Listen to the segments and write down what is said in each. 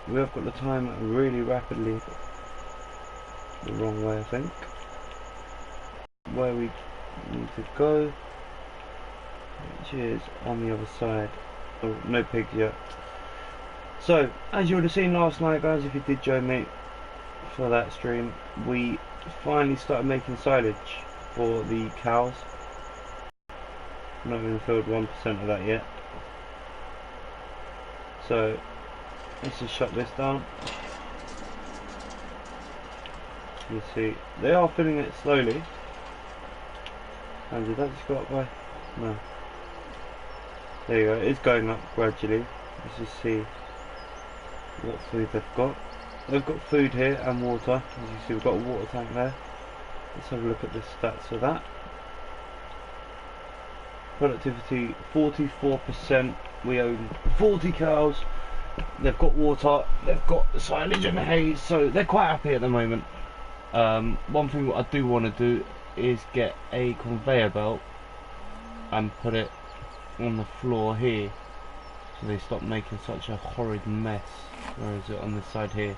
We have got the time really rapidly the wrong way, I think. Where we need to go, which is on the other side. Oh, no pigs yet. So, as you would have seen last night, guys, if you did join me for that stream, we finally started making silage for the cows. Not even filled 1% of that yet. So, let's just shut this down. You see, they are filling it slowly. And did that just go up by? No. There you go, it's going up gradually. Let's just see what food they've got. They've got food here and water. As you see, we've got a water tank there. Let's have a look at the stats of that. Productivity 44%. We own 40 cows. They've got water, they've got the silage and the hay, so they're quite happy at the moment. One thing what I do want to do is get a conveyor belt and put it on the floor here, so they stop making such a horrid mess. Where is it? On this side here.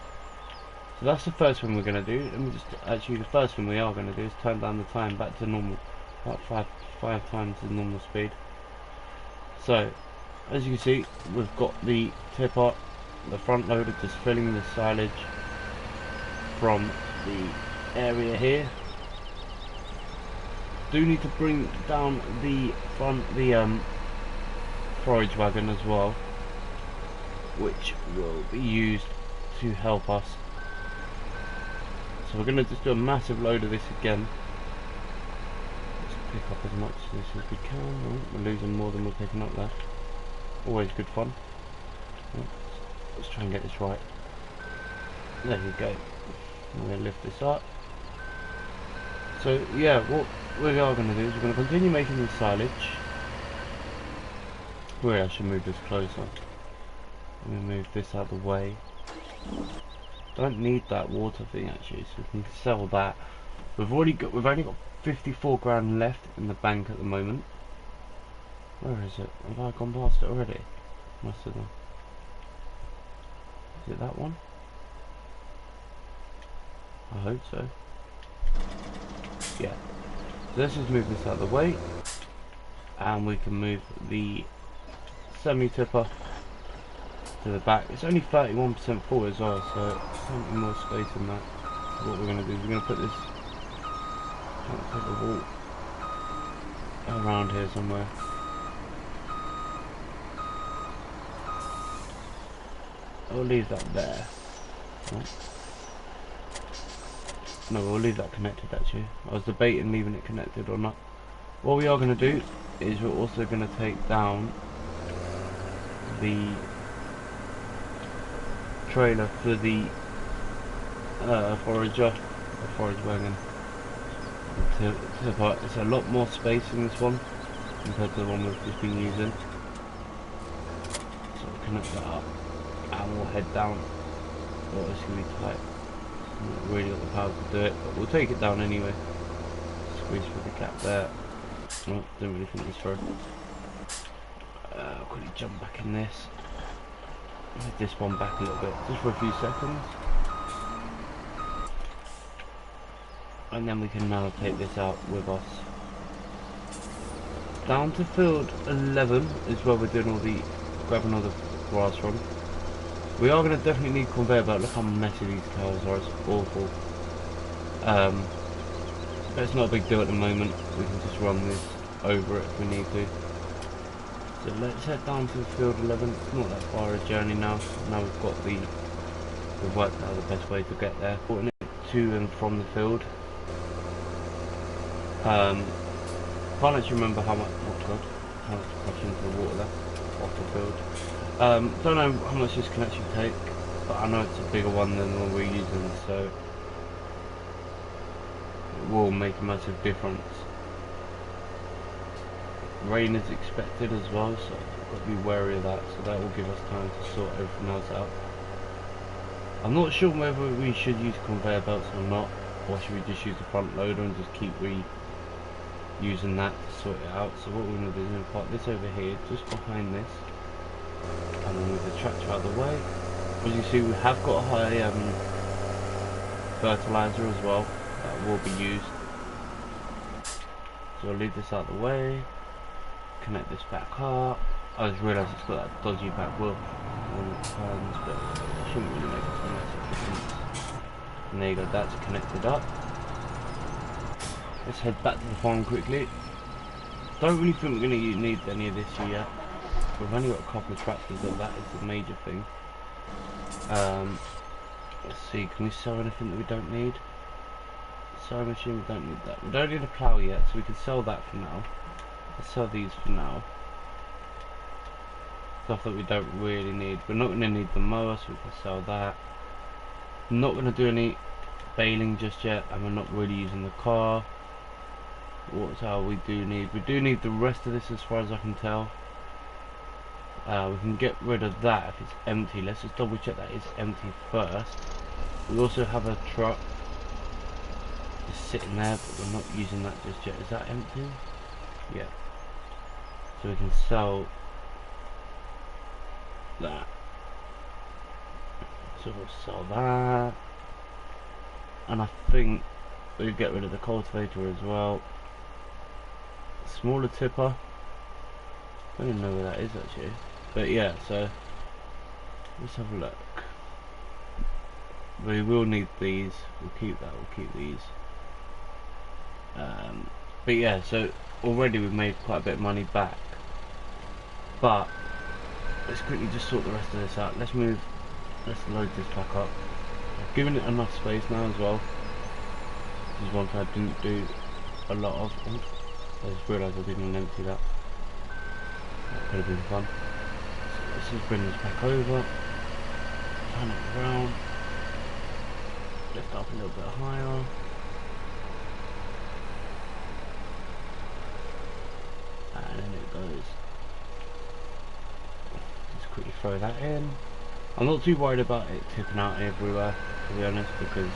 So that's the first thing we're going to do. Let me just, actually the first thing we are going to do is turn down the time back to normal, about five times the normal speed. So as you can see, we've got the tipper, the front loader, just filling the silage from the area here. Do need to bring down the front, the forage wagon as well, which will be used to help us. So we're going to just do a massive load of this again. Let's pick up as much of this as we can. Oh, we're losing more than we're picking up there. Always good fun. Let's try and get this right. There you go. I'm going to lift this up. So yeah, what we are going to do is we're going to continue making the silage. Wait, I should move this closer. I'm going to move this out of the way. Don't need that water thing actually, so we can sell that. We've only got 54 grand left in the bank at the moment. Where is it? Have I gone past it already? Must have done. Is it that one? I hope so. Yeah. So let's just move this out of the way, and we can move the semi-tipper to the back. It's only 31% full as well, so plenty more space in that. So what we're going to do is we're going to put this, take the wall around here somewhere. I'll leave that there. Right. No, we'll leave that connected actually. I was debating leaving it connected or not. What we are going to do is we're also going to take down the trailer for the forage wagon. It's a lot more space in this one compared to the one we've just been using. So we'll connect that up and we'll head down. Oh, it's going to be tight. Not really got the power to do it, but we'll take it down anyway. Squeeze through the gap there. Oh, didn't really think this through. I'll quickly jump back in this. Move this one back a little bit, just for a few seconds. And then we can now take this out with us. Down to field 11 is where we're doing all the, grabbing all the grass from. We are going to definitely need conveyor belt. Look how messy these cows are, it's awful. But it's not a big deal at the moment. We can just run this over it if we need to. So let's head down to field 11. It's not that far a journey now. Now we've got we've worked out the best way to get there. Putting it to and from the field. Can't actually remember how much, oh god, how much crush into the water there, off the field. Don't know how much this can actually take, but I know it's a bigger one than the one we're using, so it will make a massive difference. Rain is expected as well, so I've got to be wary of that, so that will give us time to sort everything else out. I'm not sure whether we should use conveyor belts or not, or should we just use the front loader and just keep using that to sort it out. So what we're going to do is we're going to park this over here, just behind this, and we'll move the tractor out of the way, As you see, we have got a high fertilizer as well that will be used. So I'll leave this out of the way, connect this back up. I just realised it's got that dodgy back wheel when it turns, but it shouldn't really make a massive difference. And there you go, that's connected up. Let's head back to the farm quickly. Don't really think we're going to need any of this yet. We've only got a couple of tractors, so that is the major thing. Let's see, can we sell anything that we don't need? Sewing machine, we don't need that. We don't need a plough yet, so we can sell that for now. Let's sell these for now. Stuff that we don't really need. We're not going to need the mower, so we can sell that. I'm not going to do any baling just yet, and we're not really using the car. What's how we do need? We do need the rest of this as far as I can tell. We can get rid of that if it's empty. Let's just double check that it's empty first. We also have a truck just sitting there, but we're not using that just yet. Is that empty? Yeah. So we can sell that. So we'll sell that. And I think we'll get rid of the cultivator as well. Smaller tipper. I don't even know where that is actually. But yeah, so let's have a look. We will need these. We'll keep that. We'll keep these. But yeah, so already we've made quite a bit of money back. But let's quickly just sort the rest of this out. Let's load this back up. I've given it enough space now as well. This is one thing I didn't do a lot of. I just realised I didn't empty that. That could have been fun. So let's just bring this back over. Turn it around. Lift up a little bit higher. And then it goes. Just quickly throw that in. I'm not too worried about it tipping out everywhere, to be honest, because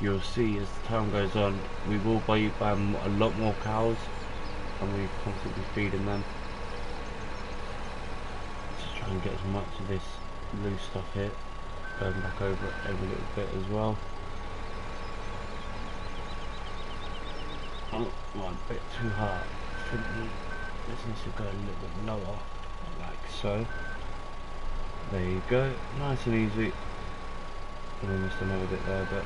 you'll see as the time goes on, we will buy a lot more cows, and we're constantly feeding them. Just try and get as much of this loose stuff here, going back over it every little bit as well. Oh, a bit too hard. I think this needs to go a little bit lower, like so. There you go, nice and easy. And we missed another bit there, but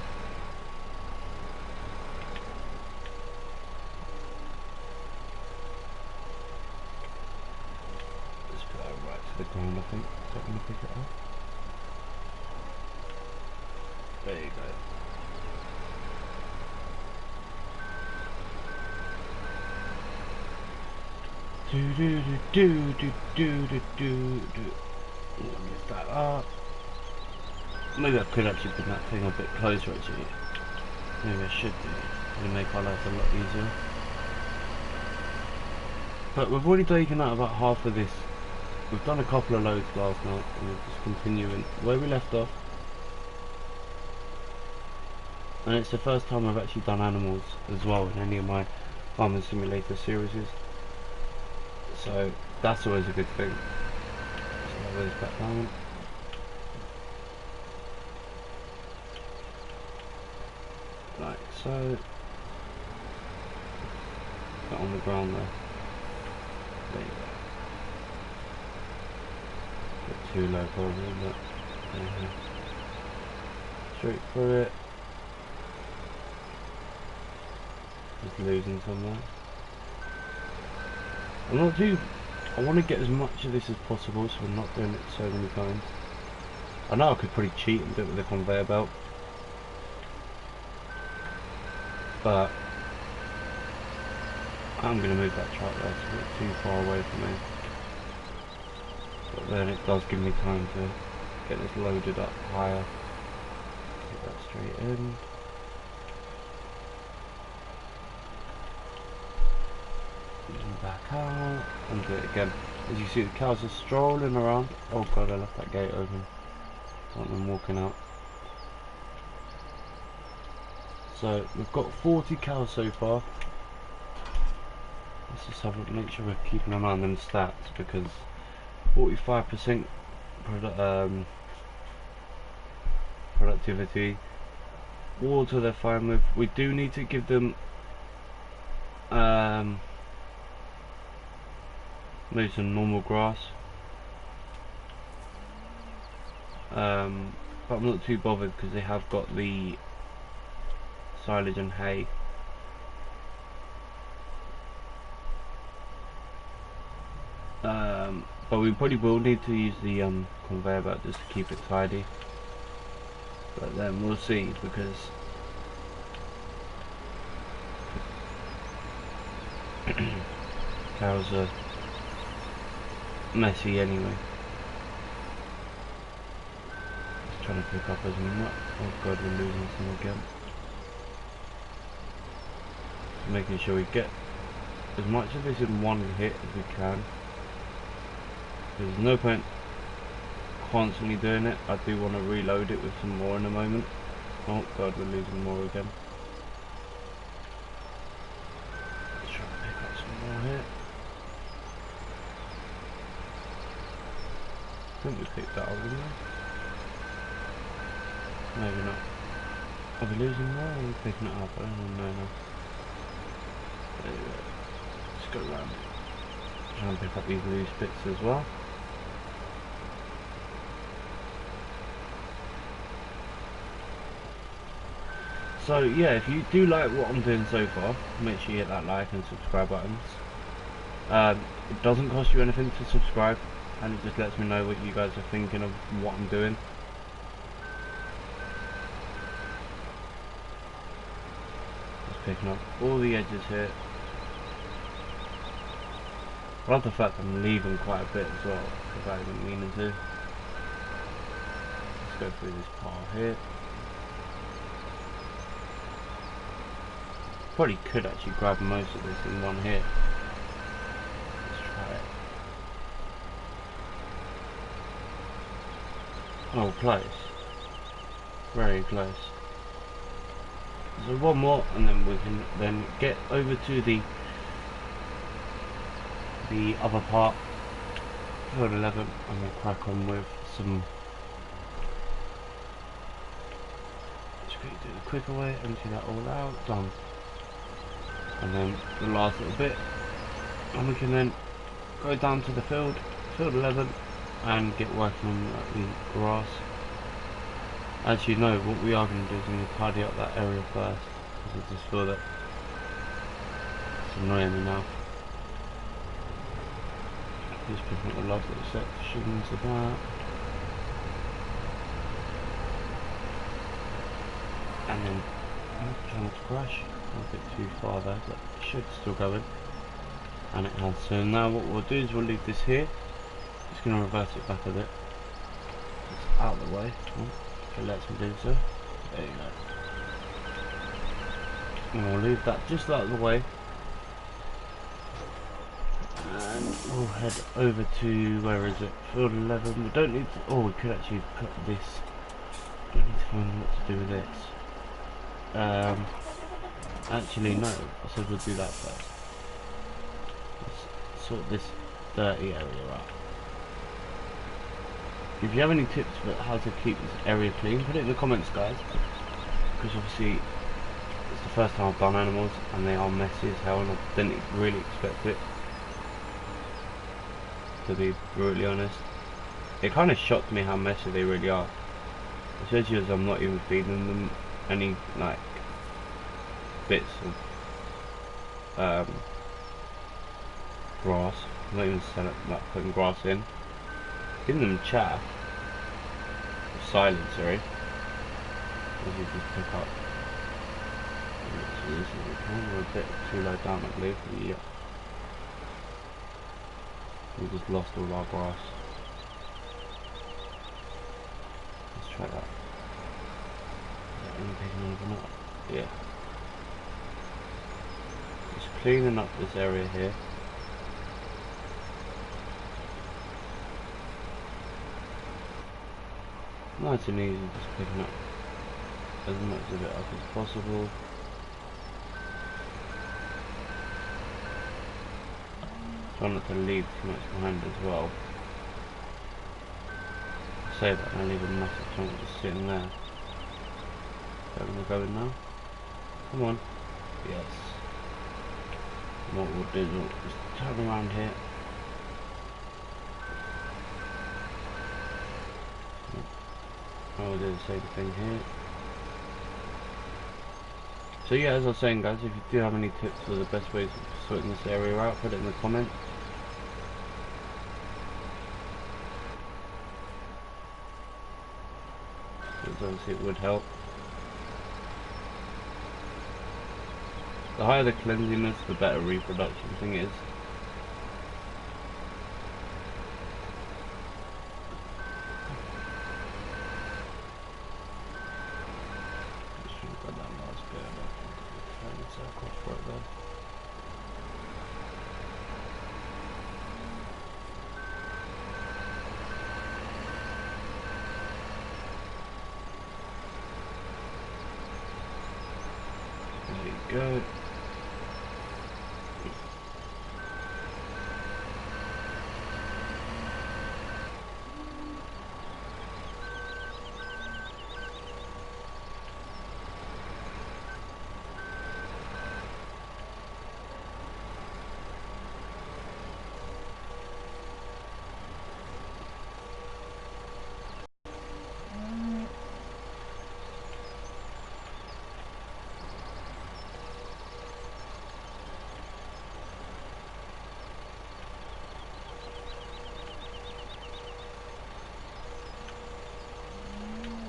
let's put that right to the ground, I think. Is that going to pick it up? There you go. Do do do do do do do do. Lift that up. Maybe I could actually put that thing a bit closer actually. Maybe I should do. It'll make our life a lot easier. But we've already taken out about half of this. We've done a couple of loads last night and we're just continuing where we left off. And it's the first time I've actually done animals as well in any of my Farming Simulator series. So that's always a good thing. So those back down. Like so. Put on the ground there. There you go. Bit too low probably, but there you go. Straight through it. Just losing some there. I'm not too. I want to get as much of this as possible, so I'm not doing it so many times. I know I could probably cheat and do it with a conveyor belt, but I'm going to move that truck there, it's a bit too far away from me. But then it does give me time to get this loaded up higher. Get that straight in. Back out and do it again. As you see, the cows are strolling around. Oh god, I left that gate open. I want them walking out. So we've got 40 cows so far. Let's just have a make sure we're keeping an eye on them stats, because 45% productivity. Water they're fine with. We do need to give them maybe some normal grass, but I'm not too bothered because they have got the silage and hay. But we probably will need to use the conveyor belt just to keep it tidy, but then we'll see, because cows are messy anyway. Just trying to pick up as much. Oh god, we're losing some again. Just making sure we get as much of this in one hit as we can. There's no point constantly doing it. I do want to reload it with some more in a moment. Oh god, we're losing more again. Let's try to pick up some more here. I think we picked that up, didn't we? Maybe not. Are we losing more or are we picking it up? I don't know now. There we go. Let's go around. Try and pick up these loose bits as well. So yeah, if you do like what I'm doing so far, make sure you hit that like and subscribe buttons. It doesn't cost you anything to subscribe, and it just lets me know what you guys are thinking of what I'm doing. Just picking up all the edges here. I love the fact I'm leaving quite a bit as well, without even meaning to. Let's go through this part here. Probably could actually grab most of this in one hit. Let's try it. Oh, close. Very close. So one more, and then we can then get over to the other part, field 11, and we'll crack on with some. Just quickly do the quicker way, empty that all out, done. And then the last little bit, and we can then go down to the field 11, and get working on the grass. Actually no, what we are going to do is we're going to tidy up that area first, because I just feel that it's annoying me now. Just picking up the last little sections of that, and then I'm trying not to crash. A bit too far there, but it should still go in, and it has. So now what we'll do is we'll leave this here. Just going to reverse it back a bit. It's out of the way. Oh, if it lets me do so. There you go. And we'll leave that just out of the way. And we'll head over to, where is it? Field 11. We don't need to, oh, we could actually put this. We don't need to find what to do with this. Actually no, I said we'll do that first. Let's sort this dirty area out. If you have any tips for how to keep this area clean, put it in the comments guys, because obviously it's the first time I've done animals and they are messy as hell, and I didn't really expect it, to be brutally honest. It kind of shocked me how messy they really are, especially as I'm not even feeding them any like bits of grass. I'm not even like putting grass in. Giving them chaff, silage, sorry, as you just pick up. We're a bit too low down, I believe. Yeah. We just lost all our grass. Let's try that. Is that any big enough or not? Yeah. Just cleaning up this area here. Nice and easy, just picking up as much of it up as possible. Try not to leave too much behind as well. I say that and I leave a massive chunk just sitting there. I'm gonna go in now. Come on. Yes. And what we'll do is we'll just turn around here. I'll do the same thing here. So yeah, as I was saying guys, if you do have any tips for the best ways of sorting this area out, put it in the comments. Because obviously it would help. The higher the cleanliness, the better reproduction thing is. There you go.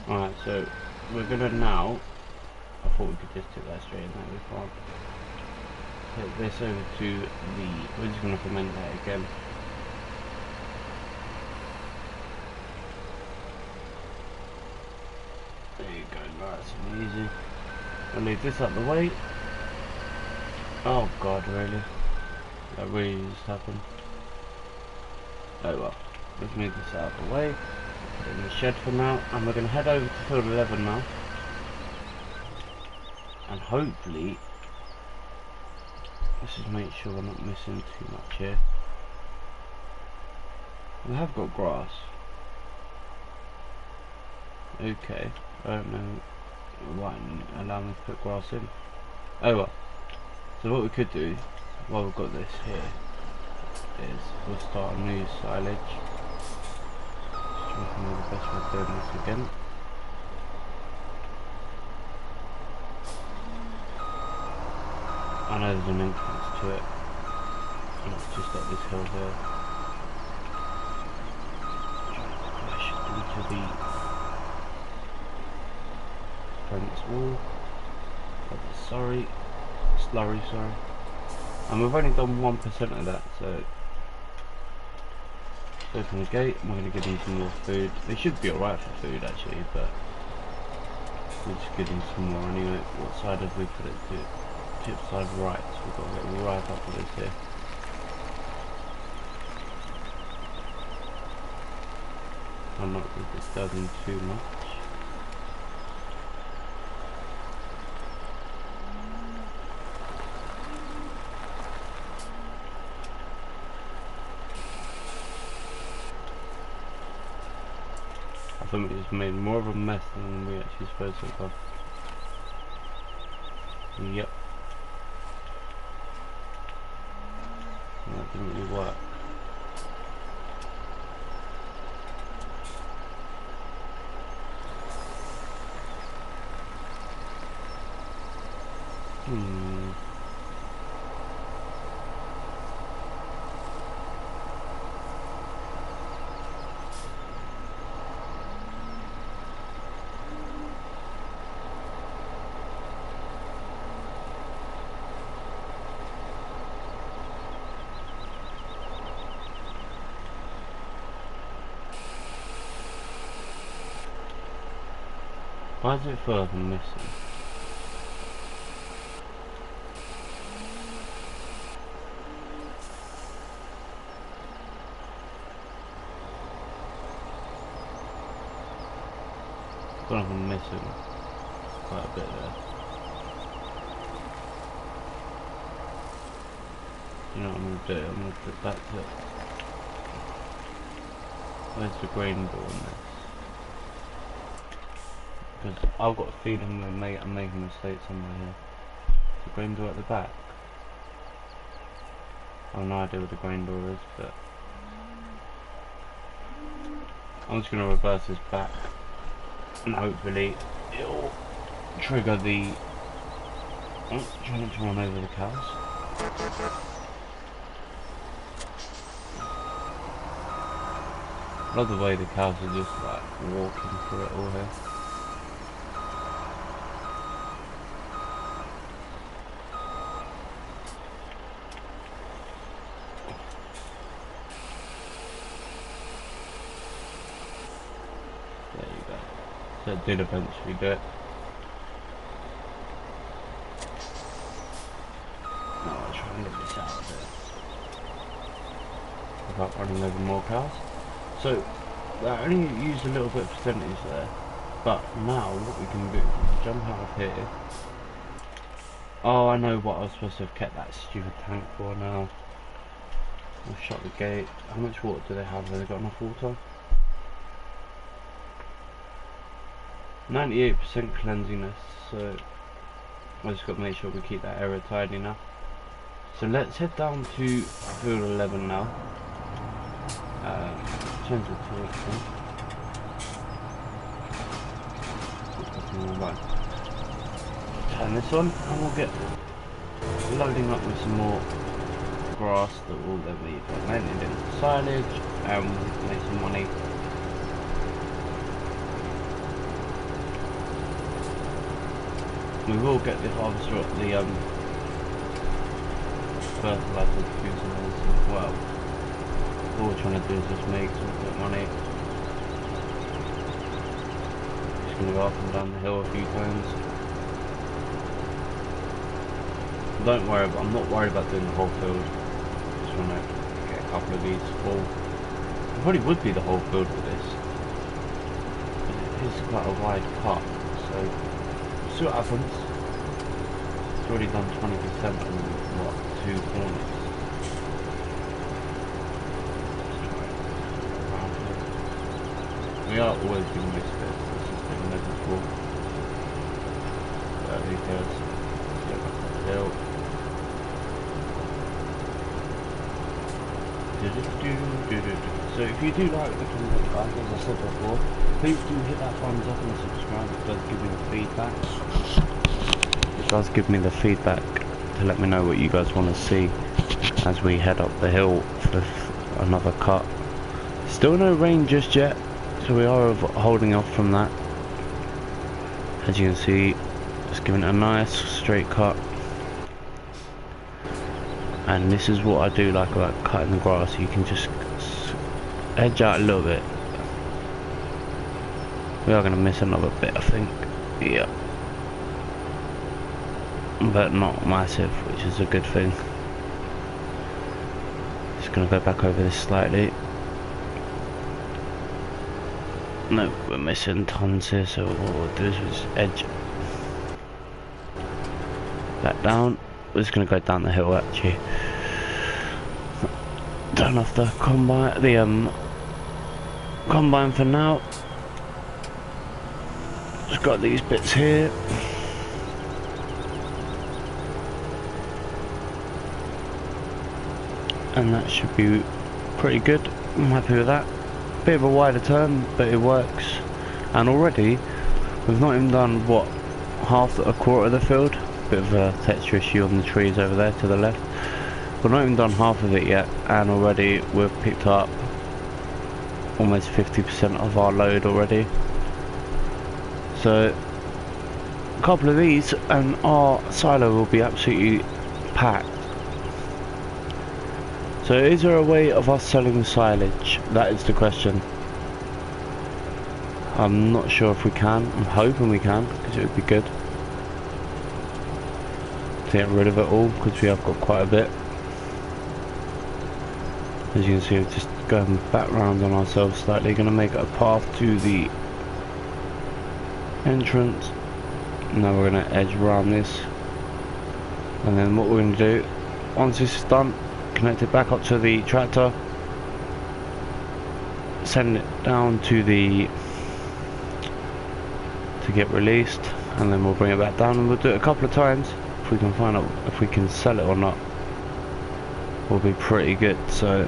Alright, so we're gonna now, I thought we could just do that straight in there, we can't. Take this over to the, we're just gonna ferment that again. There you go, nice and easy. I'll leave this out the way. Oh god, really? That really just happened. Oh well, let's move this out of the way. Put it in the shed for now, and we're going to head over to field 11 now, and hopefully let's just make sure we're not missing too much here. We have got grass. Okay, I don't know why it allow me to put grass in. Oh well, so what we could do while we've got this here is we'll start a new silage. Trying to know the best way of doing this again. I know there's an entrance to it, and it's just up this hill here. Push into the fence wall. Slurry, sorry. And we've only done 1% of that, so open the gate, and we're going to give them some more food. They should be alright for food actually, but we'll just give them some more anyway. What side have we put it to? Tip side right, so we've got to get right up to this here. I'm not really disturbing too much. I think we just made more of a mess than we actually supposed to have. Yep. That didn't really work. Why is it further missing? Got nothing missing. Quite a bit there. You know what I'm gonna do? I'm gonna put that to. Where's the grain ball in this? because I've got a feeling I'm making a mistake somewhere here. The grain door at the back. I have no idea what the grain door is, but I'm just going to reverse this back and hopefully it'll trigger the... Oh, trying to run over the cows. I love the way the cows are just like walking through it all here. There you go. So it did eventually do it. Now I'll try and get this out of there without running over more cows. So that only used a little bit of percentage there, but now what we can do, we can jump out of here. Oh, I know what I was supposed to have kept that stupid tank for now. We'll shut the gate. How much water do they have? Have they got enough water? 98% cleansiness, so I just got to make sure we keep that area tidy now. So let's head down to field 11 now. Change the torch then. Turn this on and we'll get loading up with some more grass that will then be fermented into silage and we'll make some money. We will get the harvester up the fertilizer diffusers as well. All we're trying to do is just make some bit of money. Just going to go up and down the hill a few times. Don't worry, I'm not worried about doing the whole field. Just want to get a couple of these full. It probably would be the whole field for this. It is quite a wide cut, so we'll see what happens. It's already done 20% on what, 2 corners. We are always going to miss this. This has been never before. But because let's go back up the hill. So if you do like the content, guys, as I said before, please do hit that thumbs up and subscribe. It does give me the feedback. It does give me the feedback to let me know what you guys want to see as we head up the hill for another cut. Still no rain just yet. So we are holding off from that. As you can see, just giving it a nice straight cut. And this is what I do like about cutting the grass. You can just edge out a little bit. We are going to miss another bit, I think. Yeah. But not massive, which is a good thing. Just going to go back over this slightly. No, we're missing tons here, so what we'll do is we'll just edge that down. We're just going to go down the hill actually. Turn off the combine for now. Just got these bits here. And that should be pretty good. I'm happy with that. Bit of a wider turn, but it works. And already we've not even done what, a quarter of the field. Bit of a texture issue on the trees over there to the left. We've not even done half of it yet, and already we've picked up almost 50% of our load already. So a couple of these and our silo will be absolutely packed. So is there a way of us selling silage? That is the question. I'm not sure if we can. I'm hoping we can, because it would be good to get rid of it all, because we have got quite a bit. As you can see, we're just going back round on ourselves slightly. Going to make a path to the entrance. Now we're going to edge around this, and then what we're going to do, once this is done, connect it back up to the tractor, send it down to the to get released, and then we'll bring it back down, and we'll do it a couple of times. If we can find out if we can sell it or not, will be pretty good. So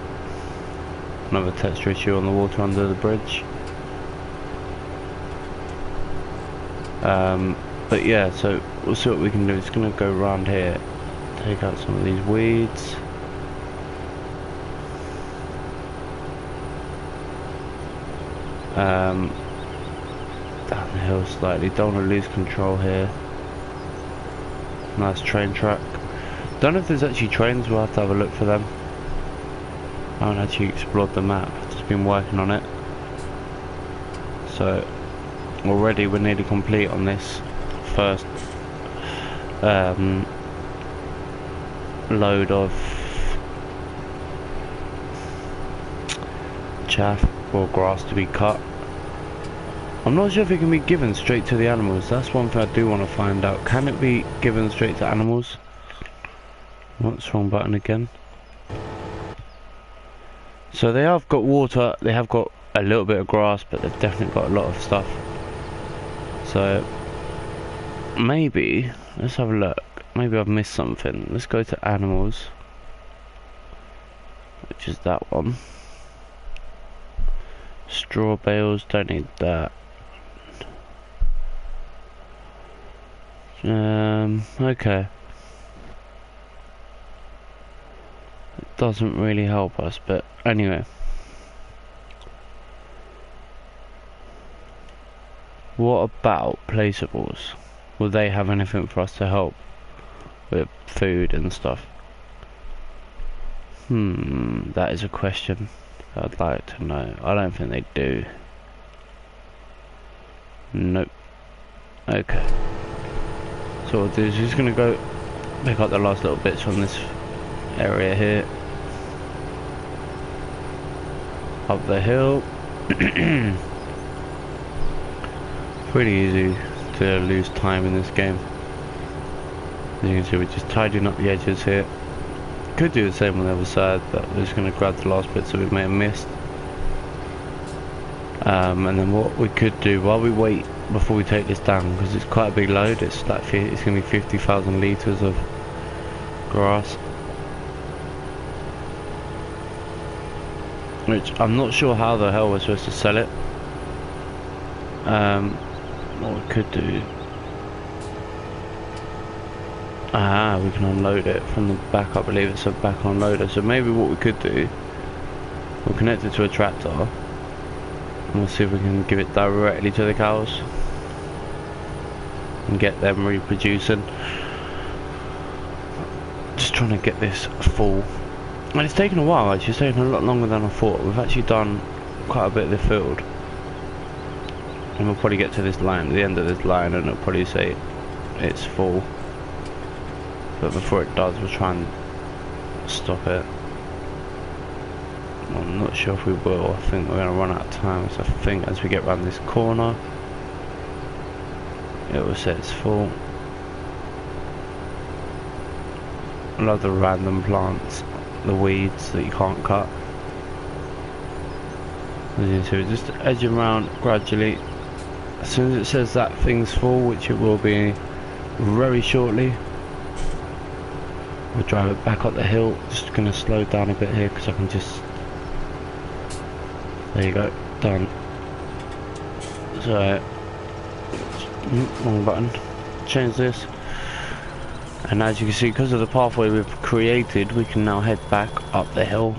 another texture issue on the water under the bridge. But yeah, so we'll see what we can do. It's gonna go around here, take out some of these weeds. Down the hill slightly, don't want to lose control here. Nice train track. Don't know if there's actually trains, we'll have to have a look for them. I haven't actually explored the map, just been working on it. So already we're nearly complete on this first load of chaff or grass to be cut. I'm not sure if it can be given straight to the animals. That's one thing I do want to find out. Can it be given straight to animals? What's wrong button again? So they have got water, they have got a little bit of grass, but they've definitely got a lot of stuff. So maybe, let's have a look. Maybe I've missed something. Let's go to animals, which is that one. Straw bales, don't need that. Okay. It doesn't really help us, but anyway. What about placeables? Will they have anything for us to help with food and stuff? That is a question I'd like to know. I don't think they do. Nope. Okay. So what we'll do is just gonna go pick up the last little bits from this area here. Up the hill. Pretty easy to lose time in this game. As you can see, we're just tidying up the edges here. Could do the same on the other side, but we're just going to grab the last bits that we may have missed. And then what we could do while we wait before we take this down, because it's quite a big load, it's like it's going to be 50,000 litres of grass, which I'm not sure how the hell we're supposed to sell it. What we could do, we can unload it from the back. I believe it's a back unloader, so maybe what we could do, we'll connect it to a tractor and we'll see if we can give it directly to the cows and get them reproducing. Just trying to get this full, and it's taken a while. Actually, it's taken a lot longer than I thought. We've actually done quite a bit of the field, and we'll probably get to this line, the end of this line, and it'll probably say it's full. But before it does, we'll try and stop it. I'm not sure if we will. I think we're going to run out of time, so I think as we get around this corner, it will say it's full. I love the random plants, the weeds that you can't cut. As you can see, we're just edging around gradually. As soon as it says that thing's full, which it will be very shortly, we'll drive it back up the hill. Just going to slow down a bit here because I can just, there you go, done. So wrong button, change this, and as you can see, because of the pathway we've created, we can now head back up the hill.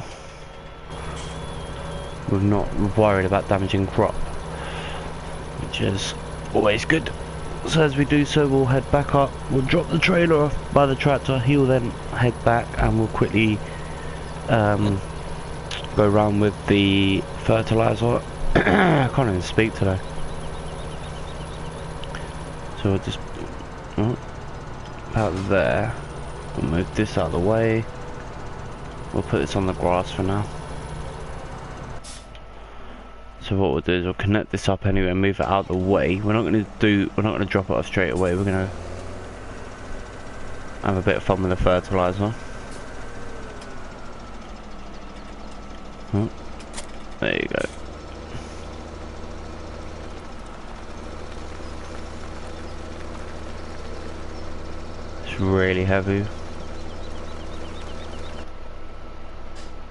We're not worried about damaging crop, which is always good. So as we do so, we'll head back up, we'll drop the trailer off by the tractor, he'll then head back, and we'll quickly go around with the fertilizer. I can't even speak today. So we'll just about there, we'll move this out of the way, we'll put this on the grass for now. So what we'll do is we'll connect this up anyway and move it out of the way. We're not going to drop it off straight away. We're going to have a bit of fun with the fertilizer. Oh, there you go. It's really heavy.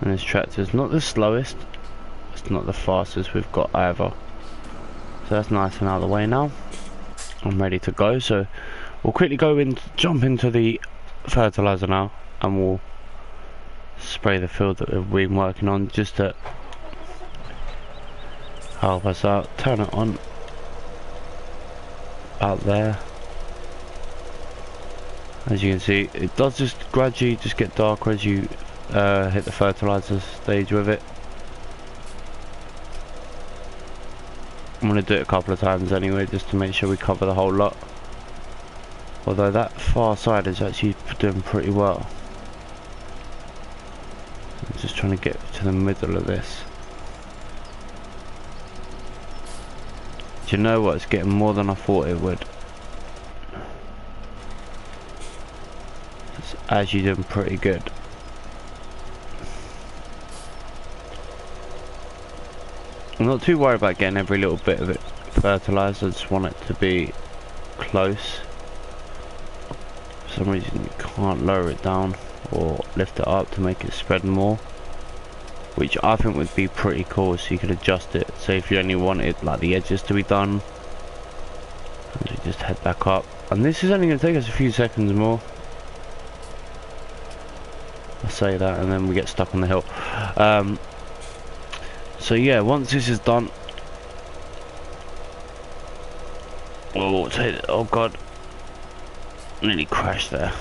And this tractor's not the slowest, it's not the fastest we've got either. So that's nice and out of the way now. I'm ready to go, so we'll quickly jump into the fertilizer now, and we'll spray the field that we've been working on just to help us out. Turn it on out there. As you can see, it does just gradually just get darker as you hit the fertilizer stage with it. I'm going to do it a couple of times anyway, just to make sure we cover the whole lot. Although that far side is actually doing pretty well. I'm just trying to get to the middle of this. Do you know what? It's getting more than I thought it would. It's actually doing pretty good. I'm not too worried about getting every little bit of it fertilised. I just want it to be close. For some reason you can't lower it down or lift it up to make it spread more, which I think would be pretty cool, so you could adjust it. So if you only wanted like the edges to be done, and you just head back up. And this is only going to take us a few seconds more. I say that and then we get stuck on the hill. So yeah, once this is done, oh god, nearly crashed there.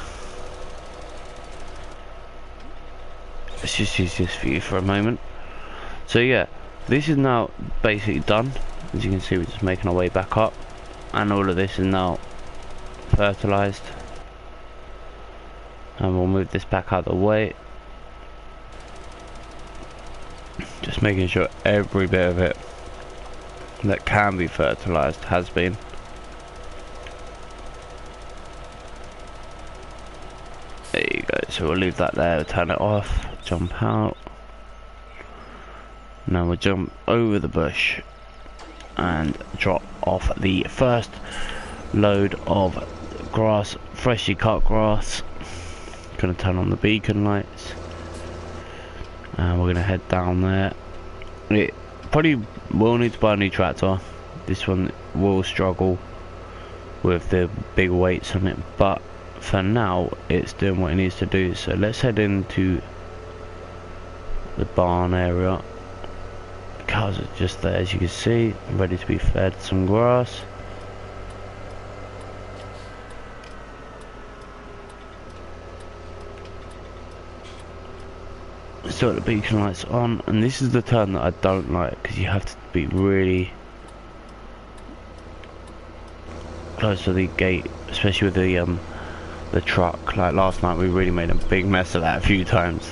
Let's just use this view for a moment. So yeah, this is now basically done. As you can see, we're just making our way back up, and all of this is now fertilized. And we'll move this back out of the way. Just making sure every bit of it that can be fertilized has been. There you go, so we'll leave that there, turn it off, jump out. Now we'll jump over the bush and drop off the first load of grass, freshly cut grass. Gonna turn on the beacon lights. And we're going to head down there. It probably will need to buy a new tractor. This one will struggle with the big weights on it, but for now it's doing what it needs to do. So let's head into the barn area. The cows are just there, as you can see, ready to be fed some grass. Still got the beacon lights on, and this is the turn that I don't like, because you have to be really close to the gate, especially with the truck. Like last night we really made a big mess of that a few times.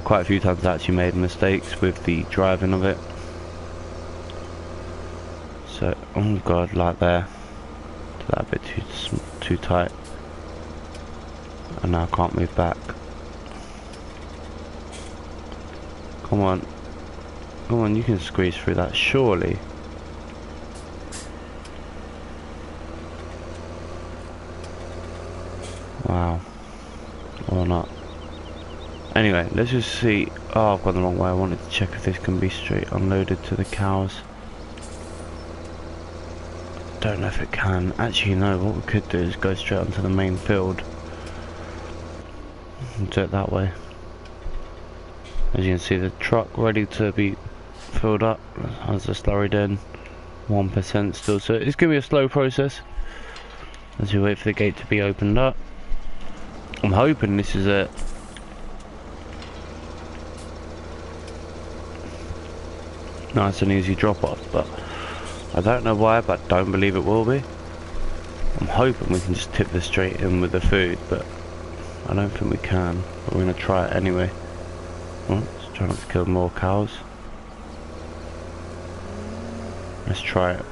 Quite a few times I actually made mistakes with the driving of it. So, oh god, like there, that a bit too tight, and now I can't move back. Come on, you can squeeze through that, surely. Wow. Or not. Anyway, let's just see. Oh, I've gone the wrong way. I wanted to check if this can be straight unloaded to the cows. Don't know if it can. Actually, no, what we could do is go straight onto the main field and do it that way. As you can see, the truck ready to be filled up. As the slurry in 1% still, so it's gonna be a slow process as we wait for the gate to be opened up. I'm hoping this is a nice and easy drop off, but I don't know why, but I don't believe it will be. I'm hoping we can just tip this straight in with the food, but I don't think we can. But we're gonna try it anyway. Well, let's try not to kill more cows. Let's try it.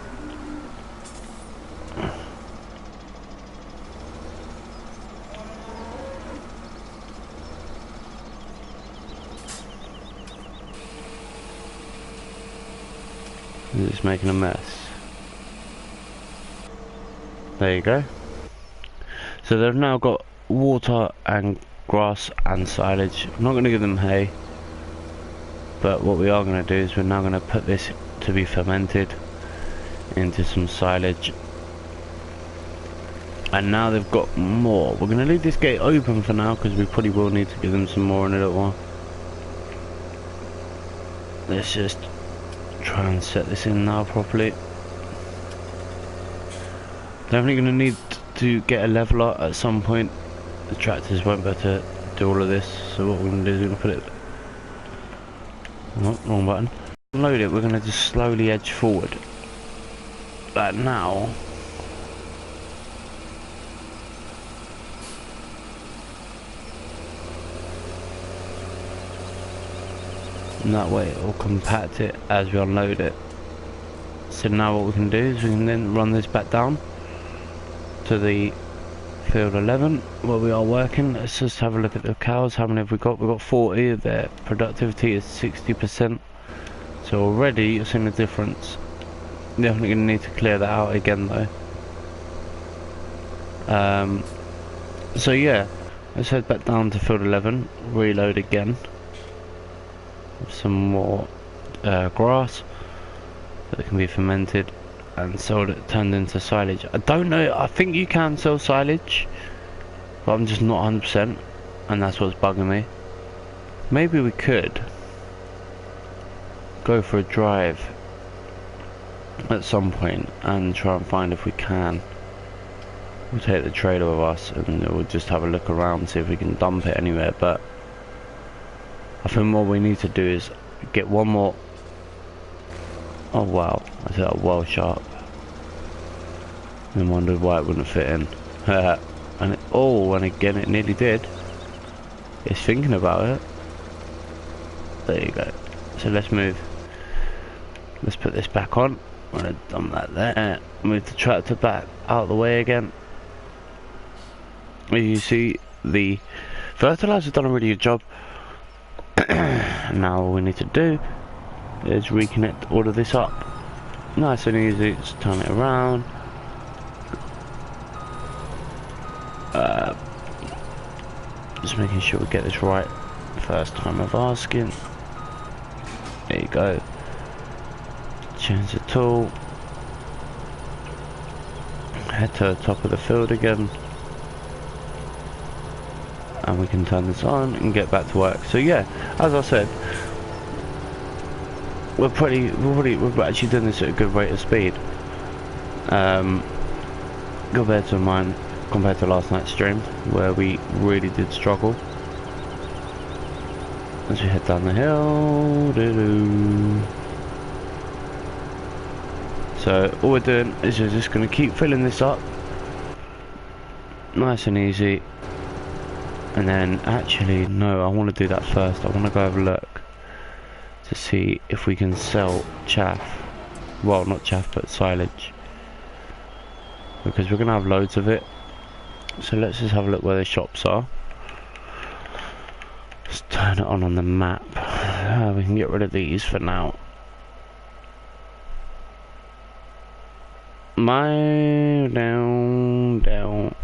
It's making a mess. There you go. So they've now got water and grass and silage. I'm not going to give them hay, but what we are going to do is we're now going to put this to be fermented into some silage. And now they've got more. We're going to leave this gate open for now because we probably will need to give them some more in a little while. Let's just try and set this in now properly. Definitely going to need to get a leveler at some point. The tractors won't be able to do all of this, so what we're going to do is we're going to put it... Oh, wrong button. Load it, we're going to just slowly edge forward. But now... and that way it will compact it as we unload it. So now what we can do is we can then run this back down to the field 11 where we are working. Let's just have a look at the cows. How many have we got? We've got 40. Their productivity is 60%. So already you're seeing the difference. Definitely going to need to clear that out again though. So yeah, let's head back down to field 11, reload again. Some more grass that can be fermented and sold, turned into silage. I don't know, I think you can sell silage, but I'm just not 100%, and that's what's bugging me. Maybe we could go for a drive at some point and try and find if we can. We'll take the trailer with us and we'll just have a look around, see if we can dump it anywhere, but I think what we need to do is get one more. Oh wow, I said that well sharp. And wondered why it wouldn't fit in. And it, oh, and again it nearly did. It's thinking about it. There you go. So let's move. Let's put this back on. I'm gonna dump that there. Move the tractor back out of the way again. As you see, the fertilizer's done a really good job. Now all we need to do is reconnect all of this up. Nice and easy, just turn it around. Just making sure we get this right first time of asking. There you go. Change the tool. Head to the top of the field again. And we can turn this on and get back to work. So yeah, as I said, we're actually doing this at a good rate of speed. Compared to last night's stream, where we really did struggle. As we head down the hill. So all we're doing is we're just going to keep filling this up, nice and easy. And then, actually, no, I want to do that first. I want to go have a look to see if we can sell chaff. Well, not chaff, but silage. Because we're going to have loads of it. So let's just have a look where the shops are. Let's turn it on the map. We can get rid of these for now. Down.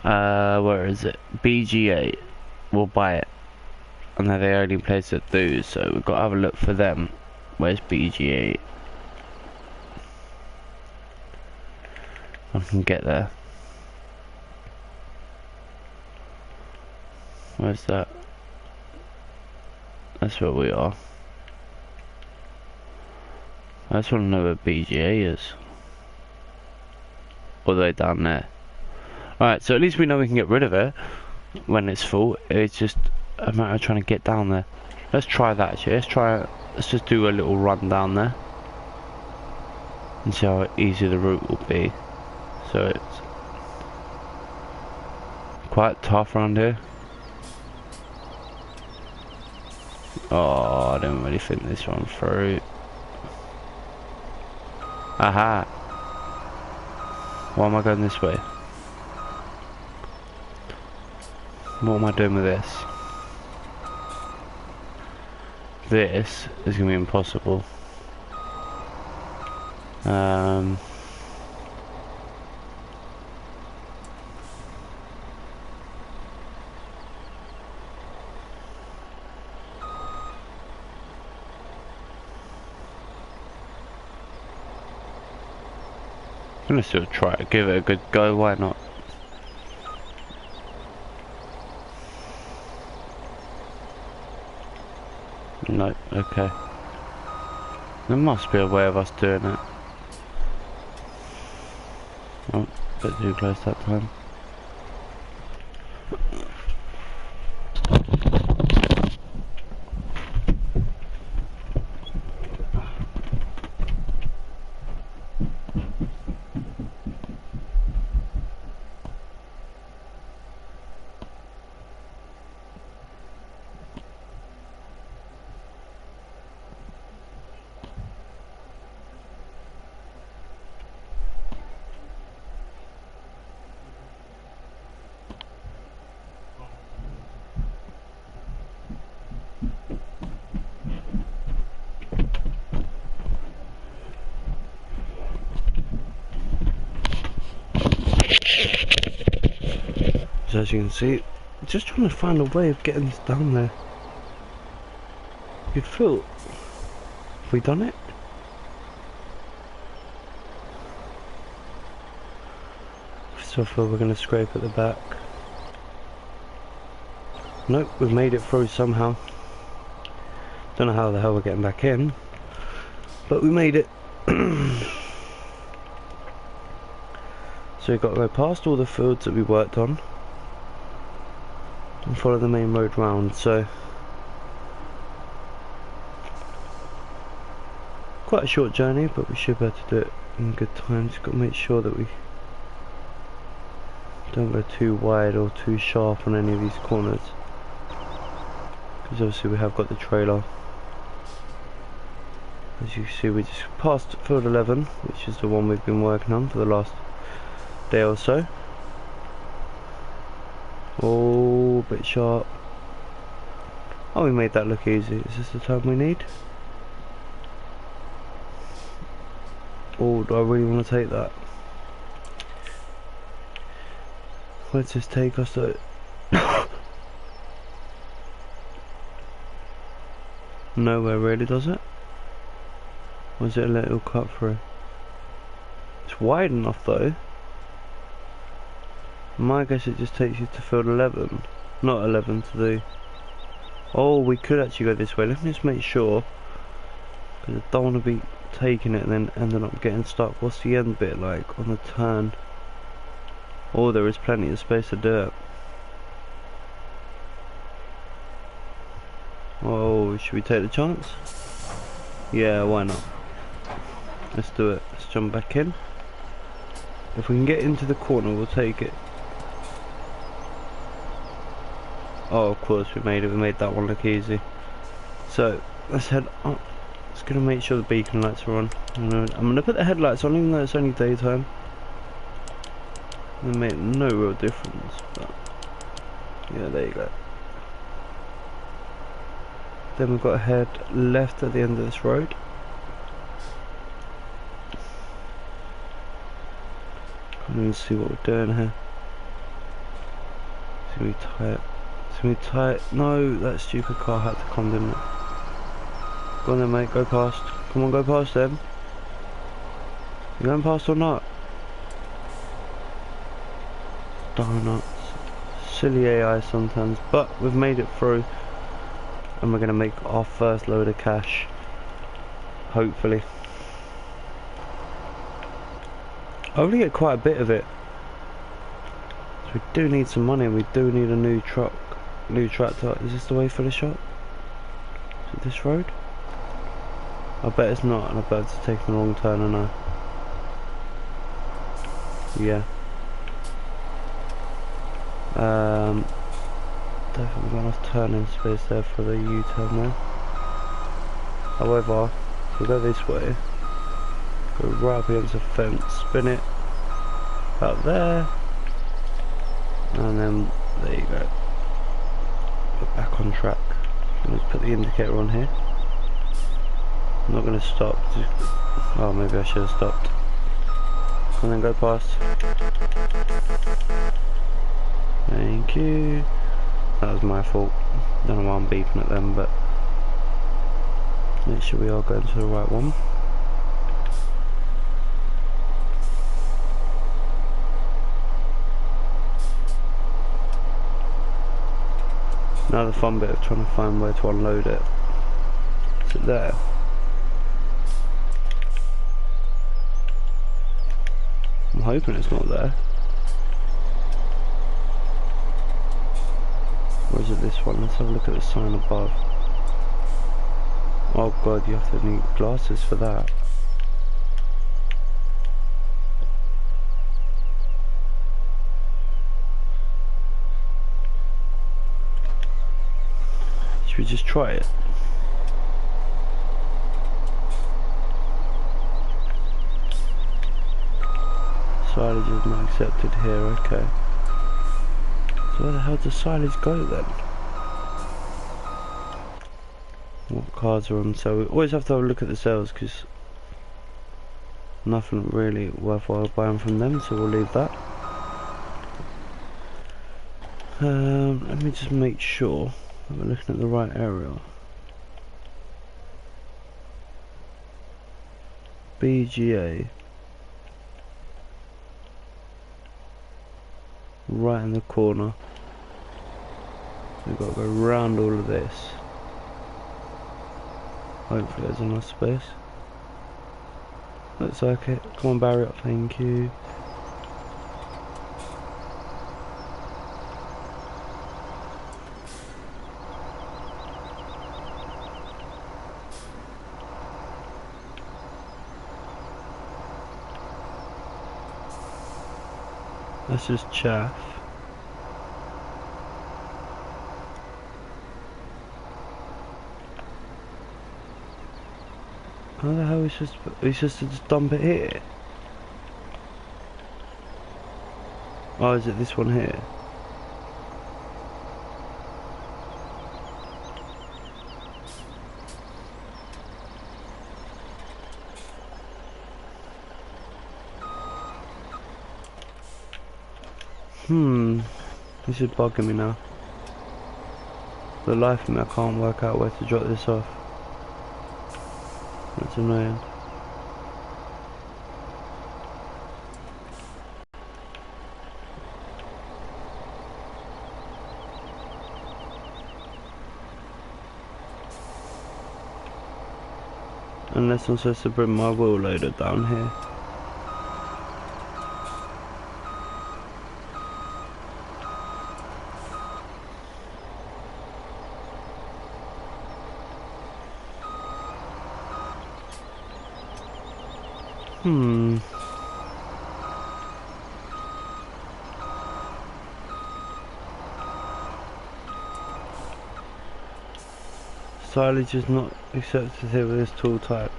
Where is it? BGA. We'll buy it. And they're the only place that do, so we've got to have a look for them. Where's BGA? I can get there. Where's that? That's where we are. I just want to know where BGA is. All the way down there. Alright, so at least we know we can get rid of it when it's full. It's just a matter of trying to get down there. Let's try that actually. Let's just do a little run down there and see how easy the route will be. So it's quite tough around here. Oh, I didn't really think this one through. Aha! Why am I going this way? What am I doing with this? This is going to be impossible. I'm gonna still try to give it a good go, why not? No, okay. There must be a way of us doing it. Oh, a bit too close that time. So as you can see, just trying to find a way of getting this down there. You'd feel, have we done it? So I feel we're going to scrape at the back. Nope, we've made it through somehow. Don't know how the hell we're getting back in, but we made it. So we've got to go past all the fields that we worked on and follow the main road round. So quite a short journey, but we should be able to do it in good time. Just got to make sure that we don't go too wide or too sharp on any of these corners, because obviously we have got the trailer. As you can see, we just passed field 11, which is the one we've been working on for the last day or so. Oh, a bit sharp. Oh, we made that look easy. Is this the time we need? Oh, do I really want to take that? Where's this take us though? Nowhere really, does it? Or is it a little cut through? It's wide enough though. My guess it just takes you to field 11. Not 11 to the... Oh, we could actually go this way. Let me just make sure, because I don't want to be taking it and then ending up getting stuck. What's the end bit like on the turn? Oh, there is plenty of space to do it. Oh, should we take the chance? Yeah, why not? Let's do it. Let's jump back in. If we can get into the corner, we'll take it. Oh, of course we made it. We made that one look easy. So let's head up. Just gonna make sure the beacon lights are on. I'm gonna put the headlights on, even though it's only daytime. They make no real difference, but yeah, there you go. Then we've got to head left at the end of this road. Come and see what we're doing here. It's gonna be tight. It's gonna be tight. No, that stupid car had to come, didn't it? Go on then, mate. Go past. Come on, go past them. You going past or not? Donuts. Silly AI sometimes, but we've made it through, and we're gonna make our first load of cash, hopefully. I only get quite a bit of it, so we do need some money, and we do need a new truck, new tractor. Is this the way for the shop? Is it this road? I bet it's not, and I bet it's taking the wrong turn, and yeah. Definitely got enough turning space there for the U-turn there. However, if we go this way, go right up against the fence, spin it about there, and then there you go. We're back on track. Let's put the indicator on here. I'm not going to stop. Oh, maybe I should have stopped. And then go past. Thank you. That was my fault. Don't know why I'm beeping at them, but make sure we are going to the right one. Now the fun bit of trying to find where to unload it. Is it there? I'm hoping it's not there. Or is it this one? Let's have a look at the sign above. Oh god, you have to need glasses for that. Should we just try it? Silage is not accepted here, okay. So where the hell does silage go then? What cards are on sale? We always have to have a look at the sales because nothing really worthwhile buying from them, so we'll leave that. Let me just make sure that we're looking at the right area. BGA. Right in the corner. So we've got to go around all of this. Hopefully there's enough space. Looks like it. Come on, Barry up, thank you. That's just chaff. How the hell is we supposed to just dump it here? Oh, is it this one here? This is bugging me now. For the life of me, I can't work out where to drop this off. That's annoying. Unless I'm supposed to bring my wheel loader down here. Silage is not accepted here with this tool type.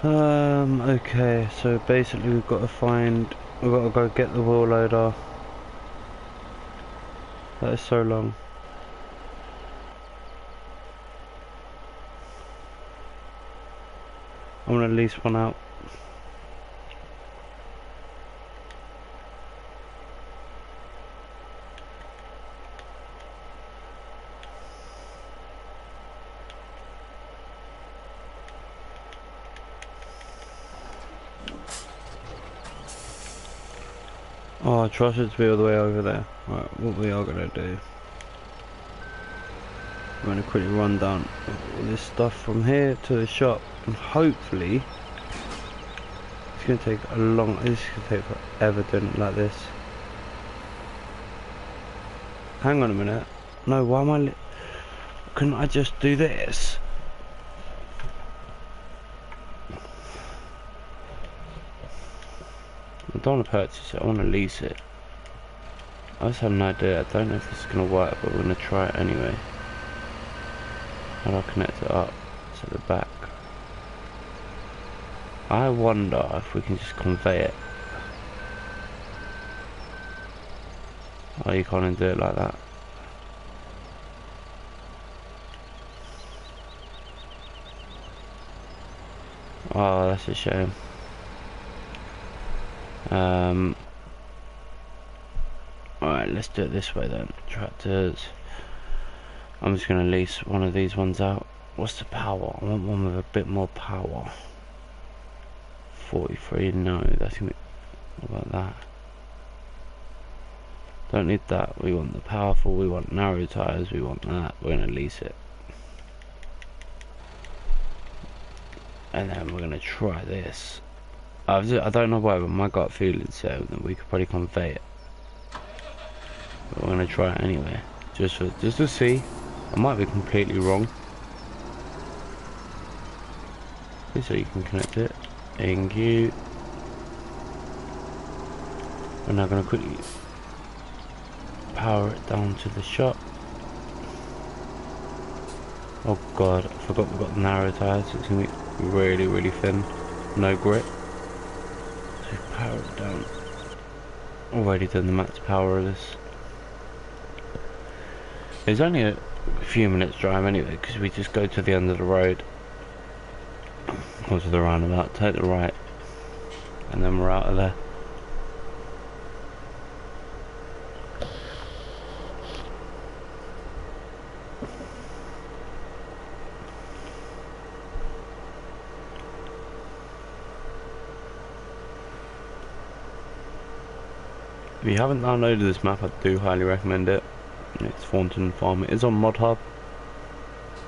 Okay, so basically we've got to go get the wheel loader. That is so long. I'm gonna lease one out. Oh, I trust it to be all the way over there. Right, what we are gonna do, we're gonna quickly run down all this stuff from here to the shop, and hopefully it's gonna take a long. This is gonna take forever doing it like this. Hang on a minute. No, why am I? Couldn't I just do this? I don't want to purchase it, I want to lease it. I just have an idea, I don't know if this is going to work, but we're going to try it anyway. How do I connect it up to the back? I wonder if we can just convey it. Oh, you can't even do it like that. Oh, that's a shame. Alright, let's do it this way then. Tractors. I'm just going to lease one of these ones out. What's the power? I want one with a bit more power. 43, no, that's going to be... What about that? Don't need that. We want the powerful, we want narrow tyres, we want that. We're going to lease it. And then we're going to try this. I don't know why, but my gut feeling said that we could probably convey it. But we're going to try it anyway. Just to see. I might be completely wrong. So you can connect it. Thank you. We're now going to quickly power it down to the shop. Oh god, I forgot we've got narrow tyres, so it's going to be really thin. No grip. So power it down. Already done the max power of this. It's only a few minutes drive anyway, because we just go to the end of the road. Go to the roundabout, take the right, and then we're out of there. If you haven't downloaded this map, I do highly recommend it. It's Thornton Farm. It is on Mod Hub,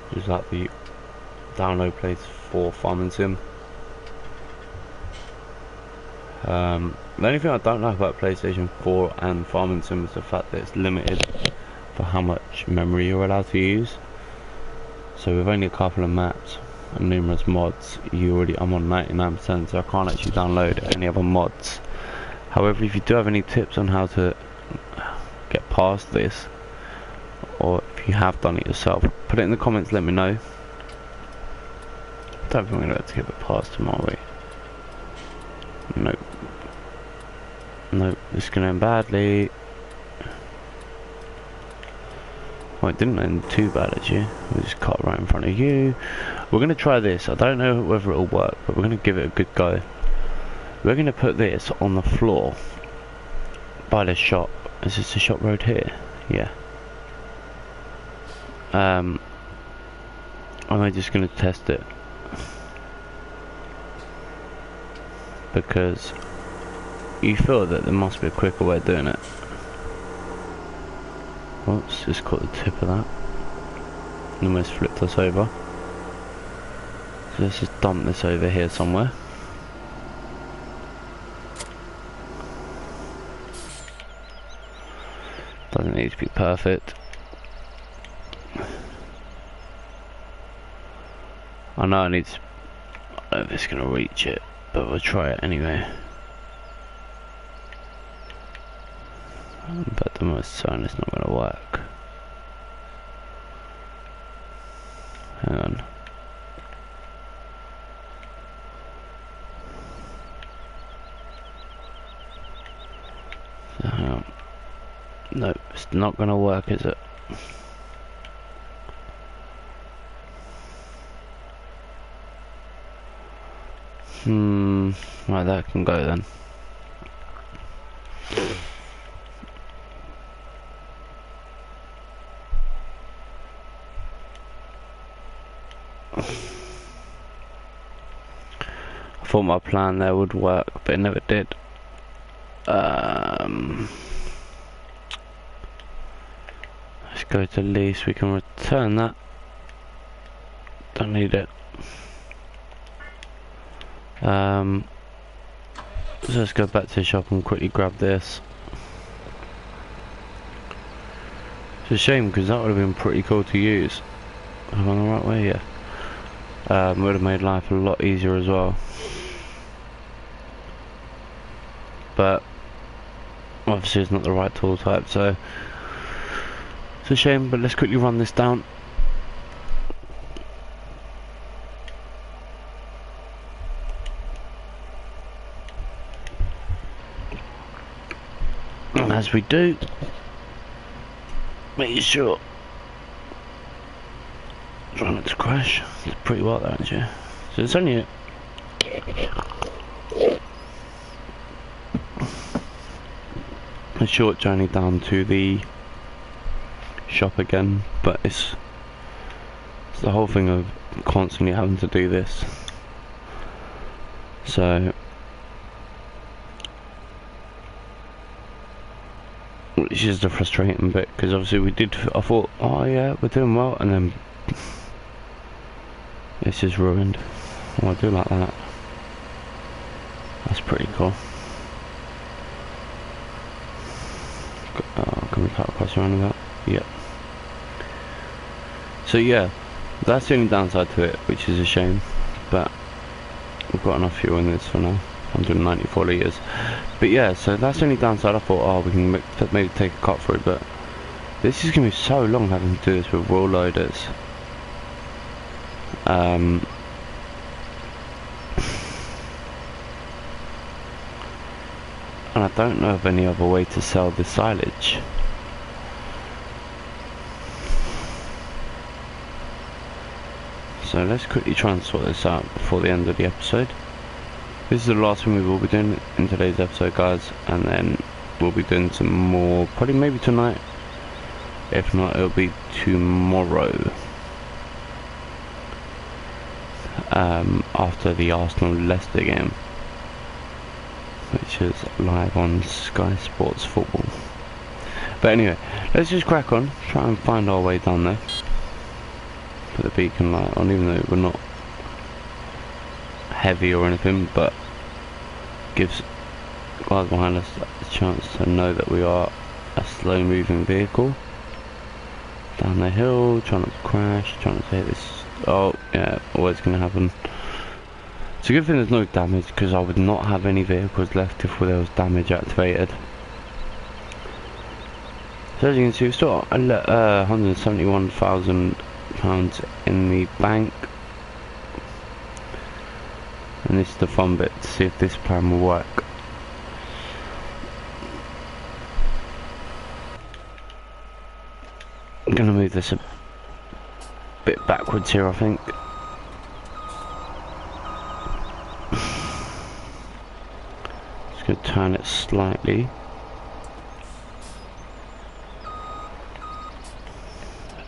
which is like the download place for Farming Sim. The only thing I don't like about PlayStation 4 and Farming Sim is the fact that it's limited for how much memory you're allowed to use. So with only a couple of maps and numerous mods, I'm on 99%, so I can't actually download any other mods. However, if you do have any tips on how to get past this, or if you have done it yourself, put it in the comments, let me know. I don't think we're going to be able to get it past them, are we? Nope. Nope, this is going to end badly. Well, it didn't end too bad actually. We just cut right in front of you. We're going to try this. I don't know whether it'll work, but we're going to give it a good go. We're going to put this on the floor by the shop. Is this the shop road here? Yeah. I'm just going to test it, because you feel that there must be a quicker way of doing it. Oops, just caught the tip of that. Almost flipped us over. So let's just dump this over here somewhere. Doesn't need to be perfect. I know I don't know if it's going to reach it, but we'll try it anyway. But the most certain it's not going to work. Hang on. So hang on. No, it's not going to work, is it? Right, that can go then. I thought my plan there would work, but it never did. Let's go to lease. We can return that. Don't need it. So let's go back to the shop and quickly grab this. It's a shame because that would have been pretty cool to use. Am I on the right way? Yeah. Would have made life a lot easier as well. But obviously it's not the right tool type, so it's a shame. But let's quickly run this down. And as we do, make sure try not to crash. It's pretty well there actually. So it's only a short journey down to the shop again, but it's the whole thing of constantly having to do this. So which is the frustrating bit, because obviously I thought, oh yeah, we're doing well, and then it's just ruined. Oh, I do like that. That's pretty cool. Can we cut across the roundabout? Yep. So yeah, that's the only downside to it, which is a shame, but we've got enough fuel in this for now, 194 litres. But yeah, so that's the only downside. I thought, oh, we can maybe take a cut through, but this is going to be so long having to do this with wheel loaders. And I don't know of any other way to sell this silage. So let's quickly try and sort this out before the end of the episode. This is the last thing we will be doing in today's episode, guys, and then we'll be doing some more, probably maybe tonight. If not, it'll be tomorrow. After the Arsenal-Leicester game, which is live on Sky Sports Football. But anyway, let's just crack on, try and find our way down there. Put the beacon light on, even though we're not heavy or anything, but gives guys behind us a chance to know that we are a slow moving vehicle. Down the hill, trying not to crash, trying not to hit this. Oh yeah, always going to happen. It's a good thing there's no damage, because I would not have any vehicles left if there was damage activated. So as you can see, we've still got £171,000 in the bank. And this is the fun bit, to see if this plan will work. I'm going to move this a bit backwards here, I think. Just going to turn it slightly.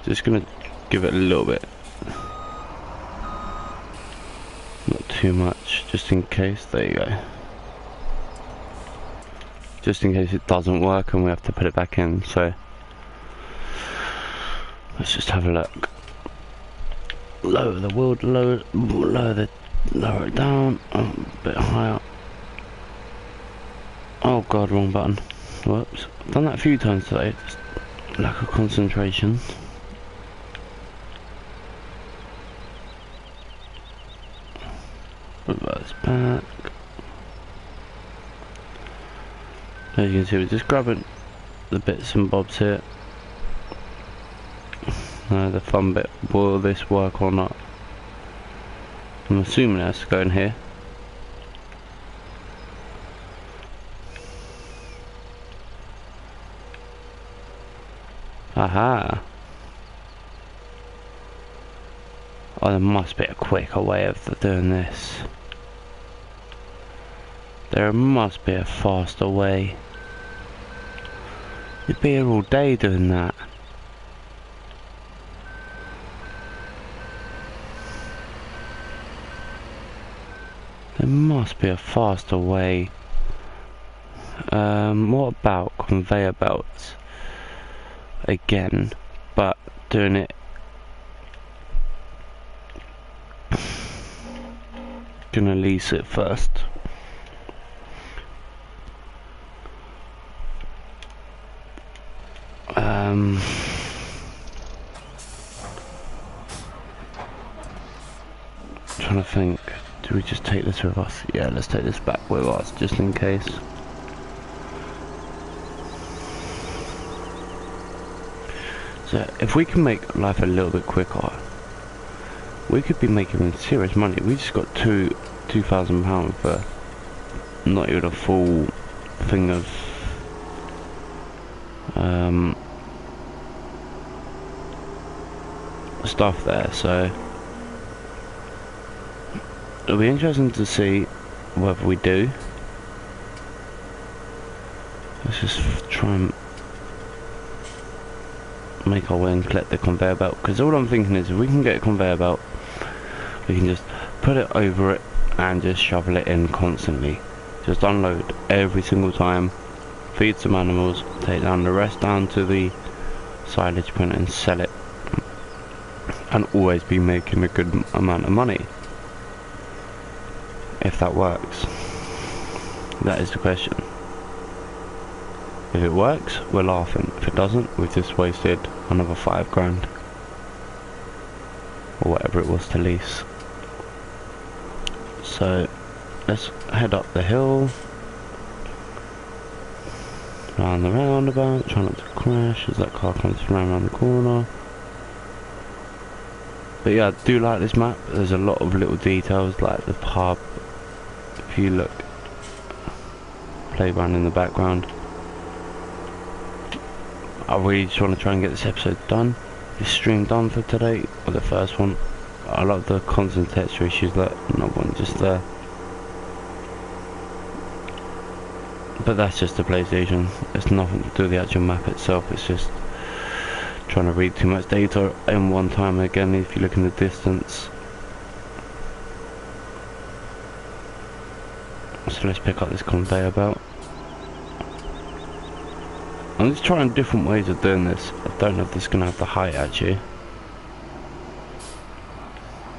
Just going to give it a little bit. Not too much, just in case. There you go. Just in case it doesn't work and we have to put it back in. So let's just have a look. Lower the wheel, lower it down a bit higher. Oh god, wrong button. Whoops. I've done that a few times today. Just lack of concentration. Reverse back. As you can see, we're just grabbing the bits and bobs here. The fun bit, will this work or not? I'm assuming it has to go in here. Aha! Oh, there must be a quicker way of doing this. There must be a faster way. You'd be here all day doing that. There must be a faster way. What about conveyor belts? Again, but doing it. Gonna lease it first. Trying to think. Do we just take this with us? Yeah, let's take this back with us, just in case. So, if we can make life a little bit quicker, we could be making serious money. We just got £2,000 for not even a full thing of stuff there, so it'll be interesting to see whether we do. Let's just try and make our way and collect the conveyor belt, because all I'm thinking is if we can get a conveyor belt, we can just put it over it and just shovel it in constantly. Just unload every single time, feed some animals, take down the rest down to the silage print and sell it, and always be making a good amount of money. If that works, that is the question. If it works, we're laughing. If it doesn't, we've just wasted another 5 grand. Or whatever it was to lease. So, let's head up the hill. Round the roundabout, try not to crash as that car comes around the corner. But yeah, I do like this map. There's a lot of little details like the pub. If you look, playground in the background. I really just want to try and get this episode done, this stream done for today, or the first one. I love the constant texture issues that not one just there. But that's just the PlayStation. It's nothing to do with the actual map itself. It's just trying to read too much data in one time. Again, if you look in the distance. So let's pick up this conveyor belt. I'm just trying different ways of doing this. I don't know if this is going to have the height actually.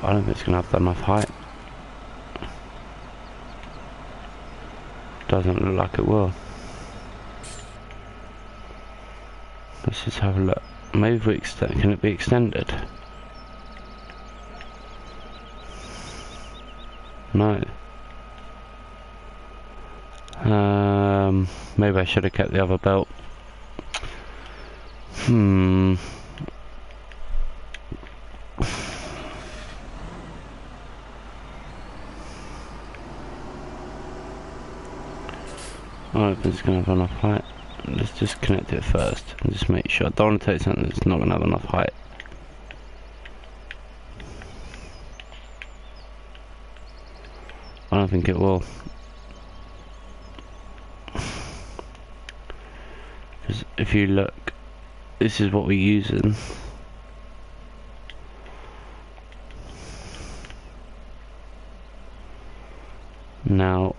I don't think it's going to have enough height. Doesn't look like it will. Let's just have a look. Maybe if we extend, can it be extended? No. Maybe I should have kept the other belt. I don't think it's going to have enough height. Let's just connect it first and just make sure. I don't want to take something that's not going to have enough height. I don't think it will. Because if you look, this is what we're using. Now,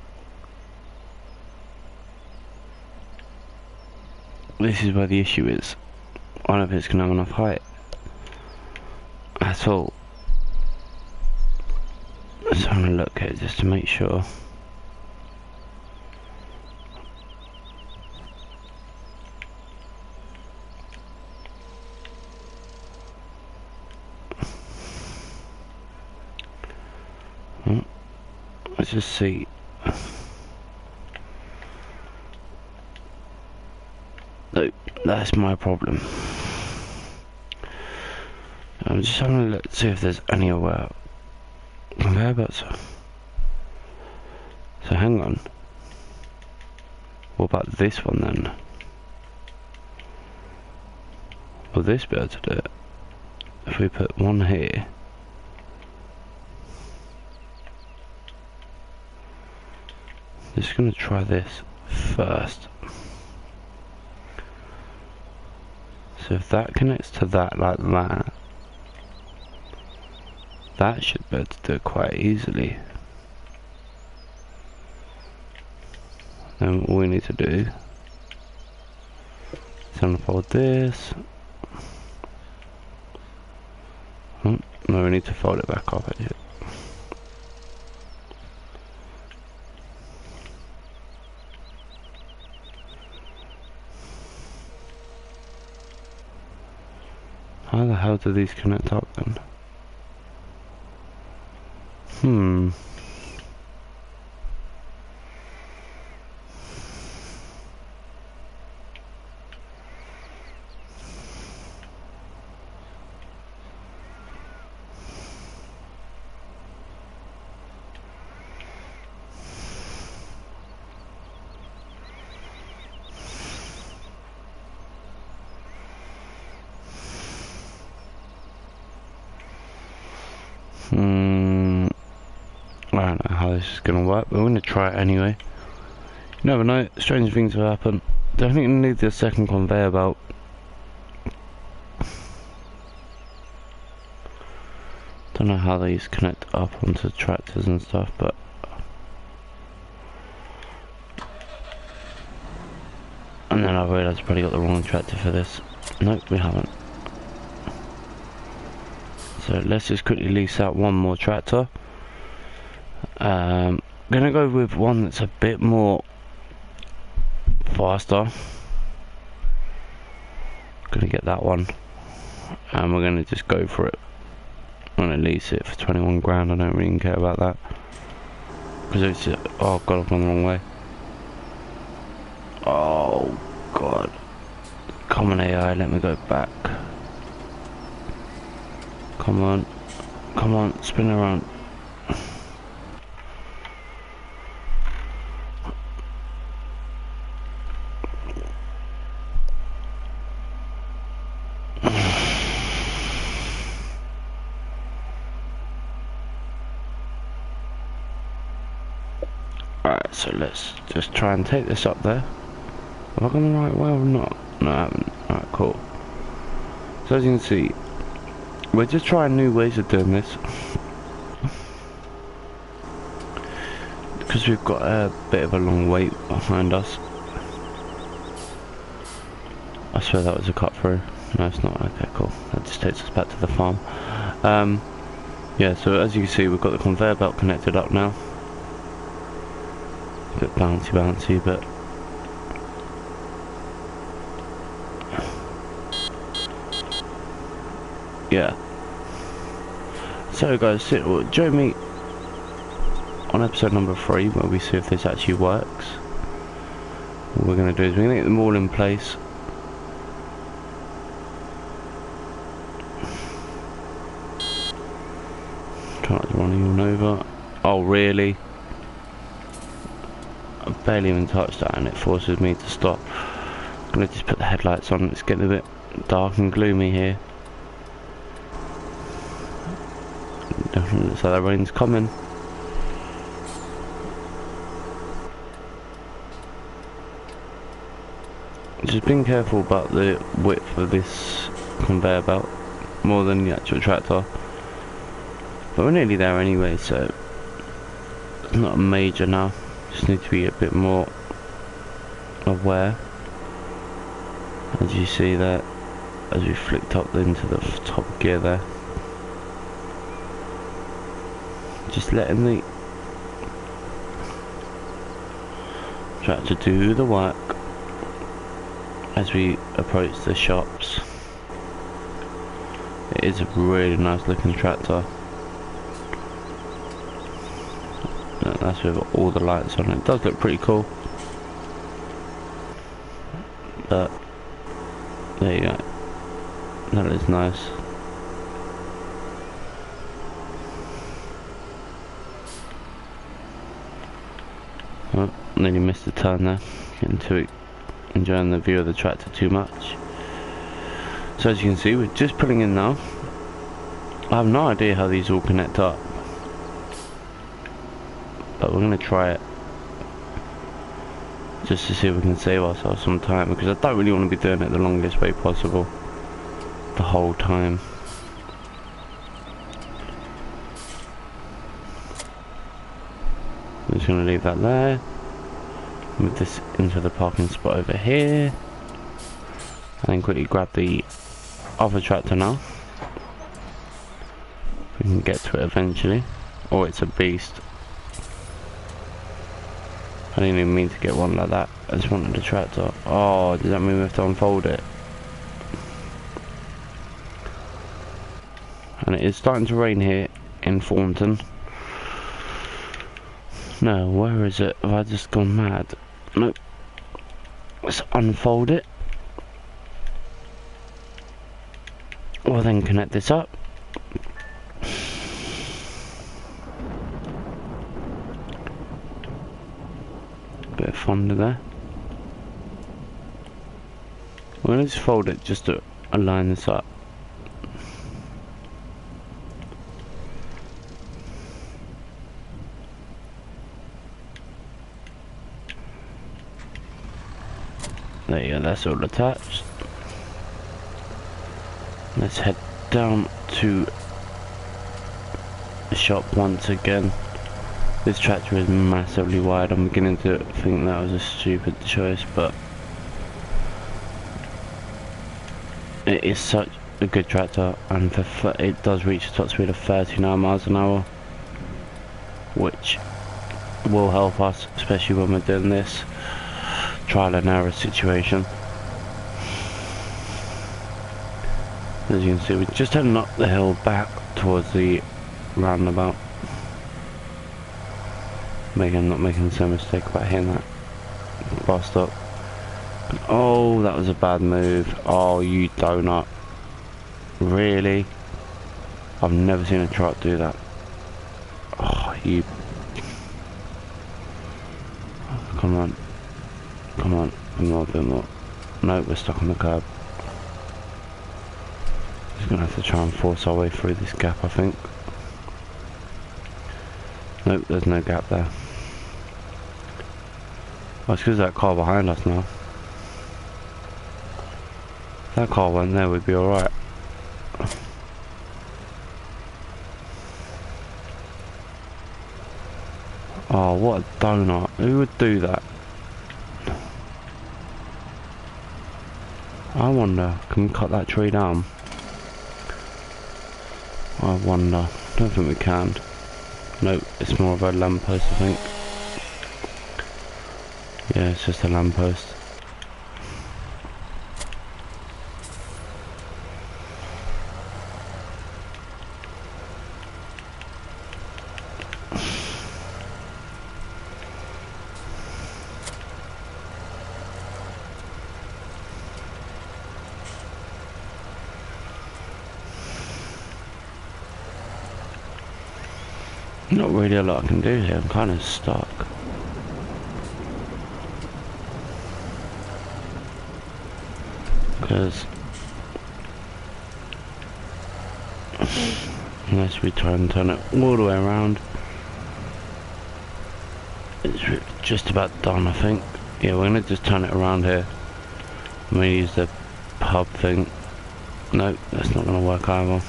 this is where the issue is. I don't know if it's going to have enough height at all. Let's have a look at it just to make sure. Let's just see. No, that's my problem. I'm just having a look to see if there's anywhere. Whereabouts? So hang on. What about this one then? Will this be able to do it? If we put one here. Just gonna try this first. So if that connects to that like that, that should be able to do it quite easily. Then all we need to do is unfold this. Oh, no, we need to fold it back up actually. How the hell do these connect up then? I don't know how this is going to work, but we're going to try it anyway. You never know, strange things will happen. Don't think we need the second conveyor belt. Don't know how these connect up onto tractors and stuff, but And then I realised I probably got the wrong tractor for this. Nope, we haven't. So let's just quickly lease out one more tractor. Gonna go with one that's a bit more faster. Gonna get that one, and we're gonna just go for it. I'm gonna lease it for 21 grand. I don't really care about that because it's oh god, I've gone the wrong way. Oh god, come on AI, let me go back. Come on, spin around. Alright, so let's just try and take this up there. Have I gone the right way or not? No, I haven't. Alright, cool. So as you can see, we're just trying new ways of doing this. Because we've got a bit of a long wait behind us. I swear that was a cut through. No, it's not. Okay, cool. That just takes us back to the farm. Yeah, so as you can see, we've got the conveyor belt connected up now. A bit bouncy, but yeah. So guys, join me on episode number 3 where we see if this actually works. What we're going to do is we're going to get them all in place. Try not to run anyone over. Oh really? I barely even touched that and it forces me to stop. I'm going to just put the headlights on. It's getting a bit dark and gloomy here. Definitely looks like the rain's coming. Just being careful about the width of this conveyor belt more than the actual tractor. But we're nearly there anyway, so it's not a major now. Just need to be a bit more aware. As you see there, as we flicked up into the top gear there. Just letting the tractor do the work as we approach the shops. It is a really nice looking tractor. That's with all the lights on it. It does look pretty cool. But there you go. That is nice. Oh, nearly missed the turn there. Getting too enjoying the view of the tractor too much. So as you can see, we're just pulling in now. I have no idea how these all connect up, but we're going to try it just to see if we can save ourselves some time, because I don't really want to be doing it the longest way possible the whole time. I'm just going to leave that there, move this into the parking spot over here, and then quickly grab the other tractor now. We can get to it eventually. Oh, it's a beast. I didn't even mean to get one like that. I just wanted the tractor. Oh, does that mean we have to unfold it? And it is starting to rain here in Thornton. No, where is it? Have I just gone mad? Nope. Let's unfold it. We'll then connect this up. Bit of fonder there. We're going to just fold it just to align this up. There you go, that's all attached. Let's head down to the shop once again. This tractor is massively wide. I'm beginning to think that was a stupid choice, but It is such a good tractor, and it does reach a top speed of 39 miles an hour, which will help us, especially when we're doing this trial and error situation. As you can see, we're just heading up the hill back towards the roundabout. Not making the same mistake about hitting that bus stop. Oh, that was a bad move. Oh, you donut. Really? I've never seen a truck do that. Oh, you... Come on. Come on. A bit more. No, we're stuck on the curb. Just gonna have to try and force our way through this gap, I think. Nope, there's no gap there. Oh, it's because that car behind us now. If that car went there, we'd be alright. Oh, what a donut. Who would do that? I wonder, can we cut that tree down? I wonder. Don't think we can. Nope, it's more of a lamppost, I think. Yeah, it's just a lamppost. Not really a lot I can do here, I'm kind of stuck. Because unless we try and turn it all the way around, it's just about done, I think. Yeah, we're gonna just turn it around here. I'm gonna use the pub thing. No, that's not gonna work either.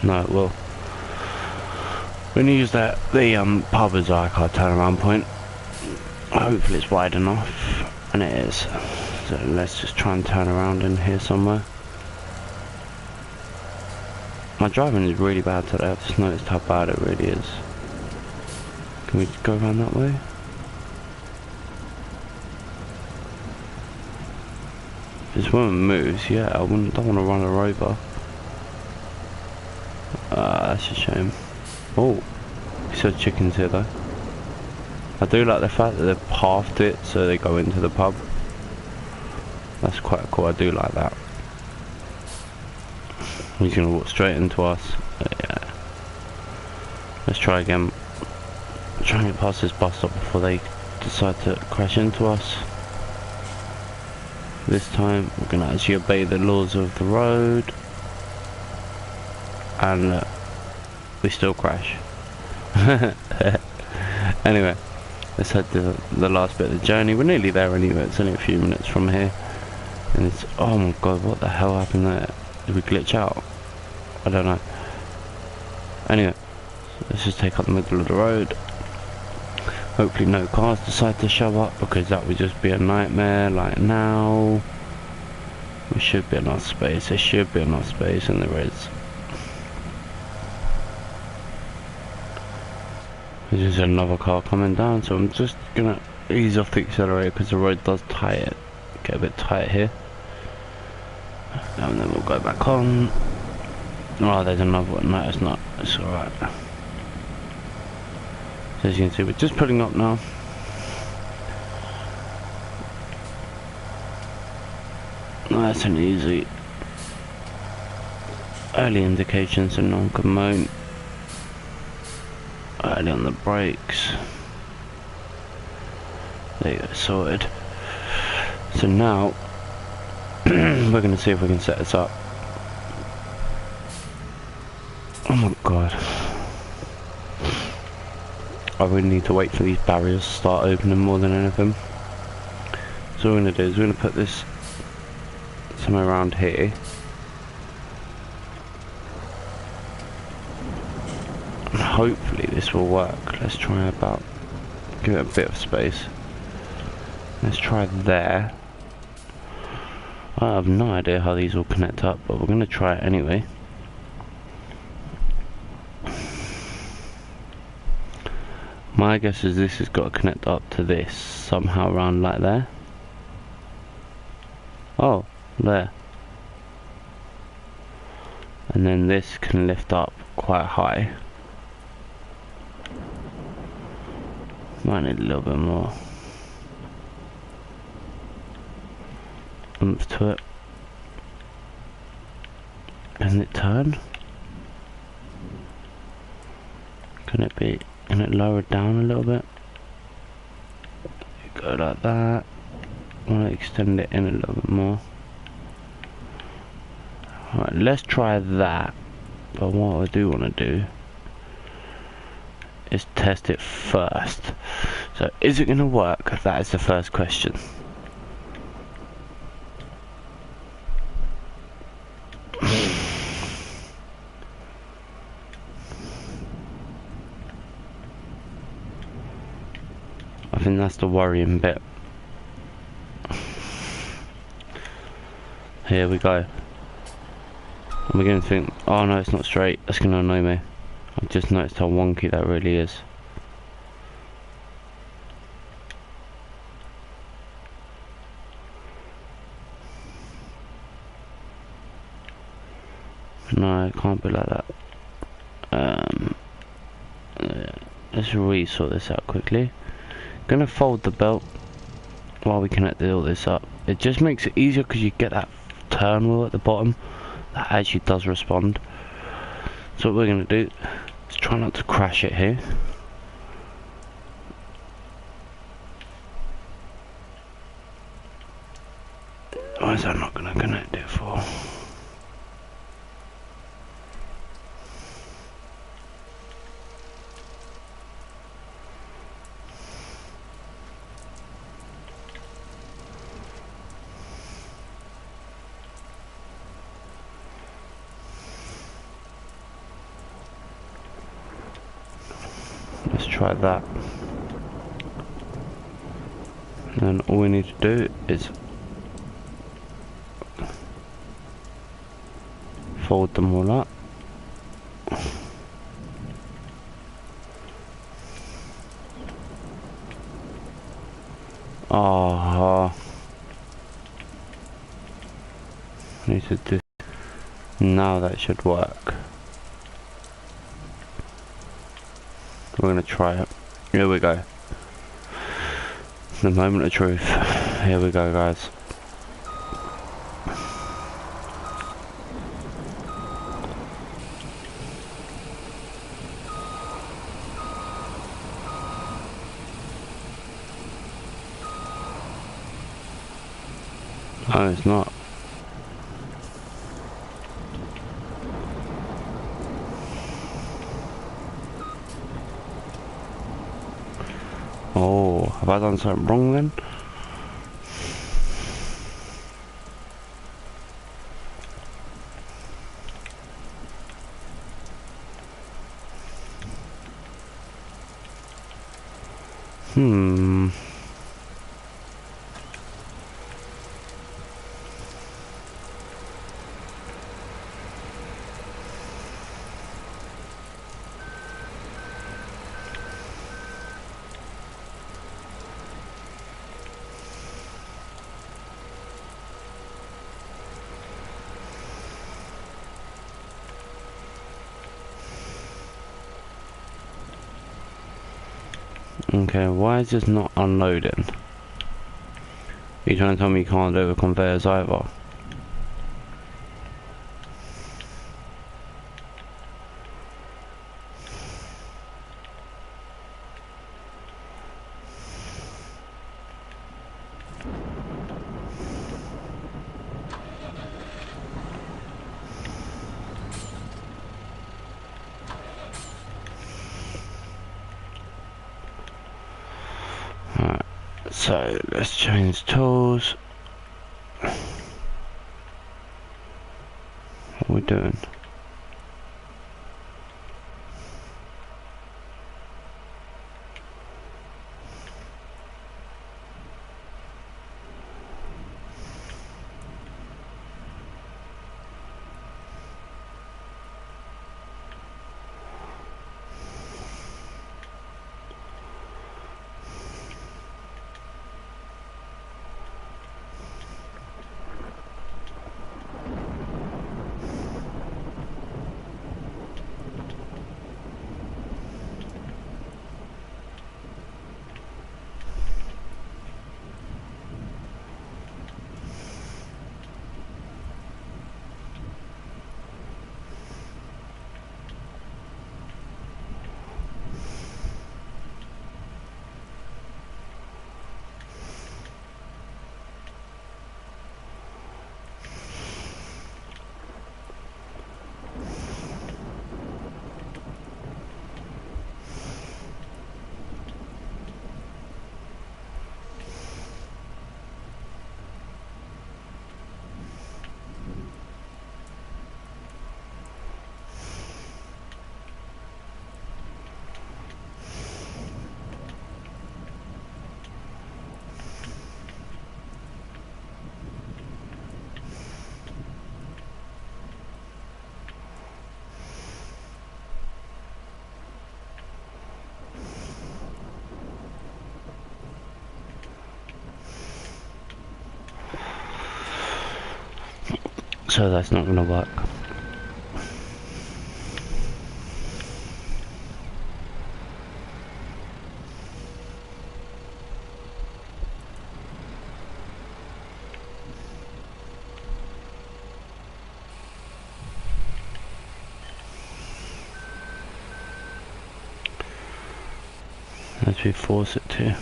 No, it will. We're gonna use the pub as like our turnaround point. Hopefully it's wide enough, and it is. So let's just try and turn around in here somewhere. My driving is really bad today. I've just noticed how bad it really is. Can we go around that way? If this woman moves, yeah, I don't want to run her over. That's a shame. Oh, we saw chickens here though. I do like the fact that they've halved it so they go into the pub. That's quite cool, I do like that. He's gonna walk straight into us. Yeah. Let's try again. Try and get past this bus stop before they decide to crash into us. This time we're gonna actually obey the laws of the road. And we still crash. Anyway, let's head to the last bit of the journey. We're nearly there anyway, it's only a few minutes from here. And it's, oh my god, what the hell happened there? Did we glitch out? I don't know. Anyway, let's just take up the middle of the road. Hopefully no cars decide to show up, because that would just be a nightmare. Like now, we should be enough space. There should be enough space, and there is. There's just another car coming down, so I'm just gonna ease off the accelerator because the road does get a bit tight here. And then we'll go back on. Oh, there's another one. No, it's not. It's alright. So as you can see, we're just pulling up now. Nice and easy. Early indications of non-commode. Early on the brakes. There you go, sorted. So now we're going to see if we can set this up. Oh my god. I really need to wait for these barriers to start opening more than anything. So what we're going to do is we're going to put this somewhere around here. And hopefully this will work. Let's try about, give it a bit of space. Let's try there. I have no idea how these all connect up, but we're going to try it anyway. My guess is this has got to connect up to this somehow around like there. Oh, there. And then this can lift up quite high. Might need a little bit more oomph to it. Can it turn? Can it lower it down a little bit? Go like that. I want to extend it in a little bit more. Alright, let's try that. But what I do want to do is test it first. So, is it going to work? That is the first question. I think that's the worrying bit. Here we go. I'm beginning to think, oh no, it's not straight. That's going to annoy me. I've just noticed how wonky that really is. No, it can't be like that. Let's re-sort this out quickly. Gonna fold the belt while we connect all this up. It just makes it easier because you get that turn wheel at the bottom that actually does respond. So what we're gonna do is try not to crash it here. Why is that not gonna connect it for? Let's try that. And then all we need to do is fold them all up. Oh, I need to do. Now that should work. We're gonna try it. Here we go. The moment of truth. Here we go, guys. Oh, it's not. Oh, have I done something wrong then? Okay, why is this not unloading? Are you trying to tell me you can't do it with conveyors either? Alright, so let's change tools. What are we doing? So that's not going to work. As we force it to.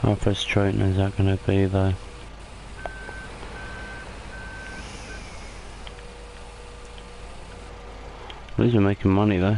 How frustrating is that going to be though? At least we're making money though.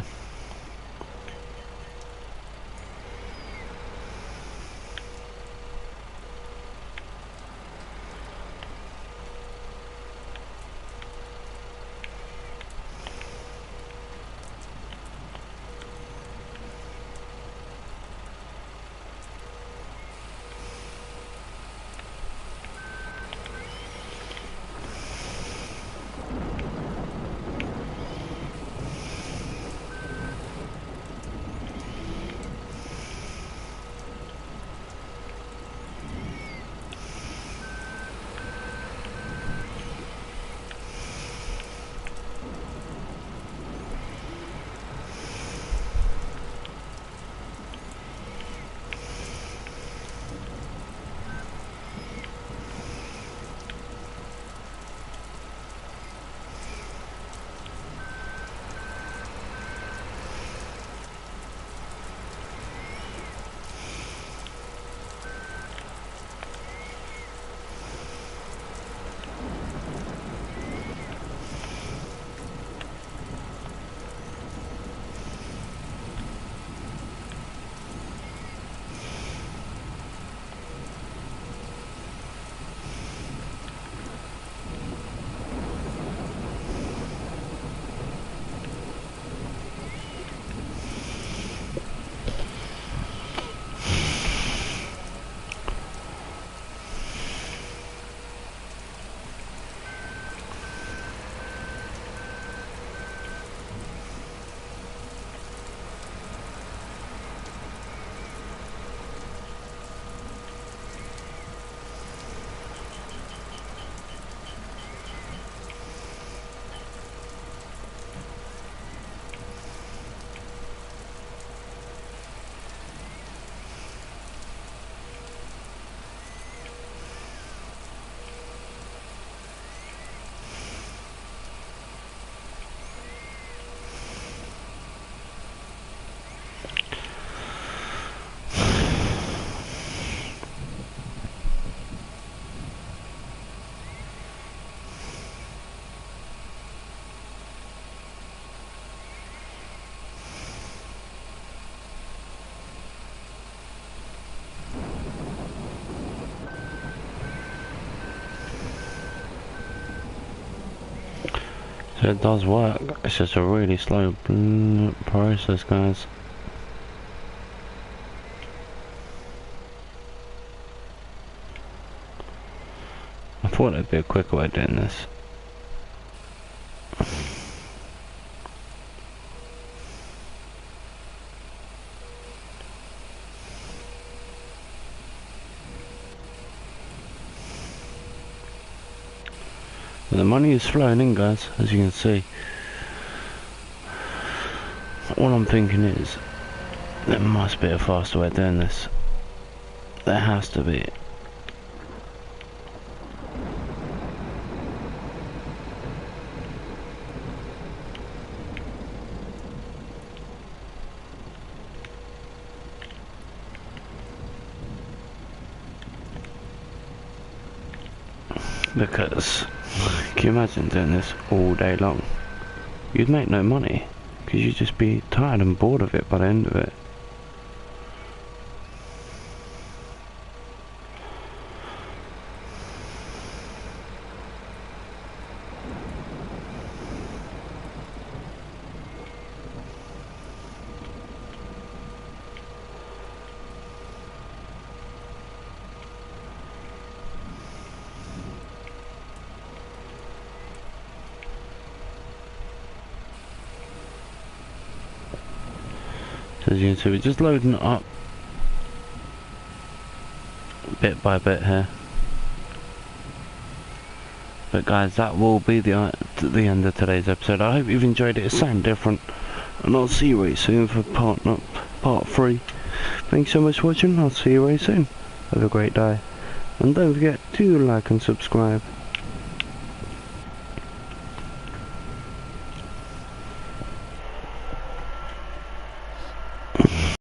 So it does work, it's just a really slow process, guys. I thought there'd be a quicker way of doing this. But the money is flowing in, guys, as you can see. What I'm thinking is, there must be a faster way of doing this. There has to be. Because, can you imagine doing this all day long? You'd make no money, because you'd just be tired and bored of it by the end of it. As you can see, we're just loading it up bit by bit here. But guys, that will be the end of today's episode. I hope you've enjoyed it. It sounded different, and I'll see you very soon for part 3. Thanks so much for watching. I'll see you very soon. Have a great day, and don't forget to like and subscribe.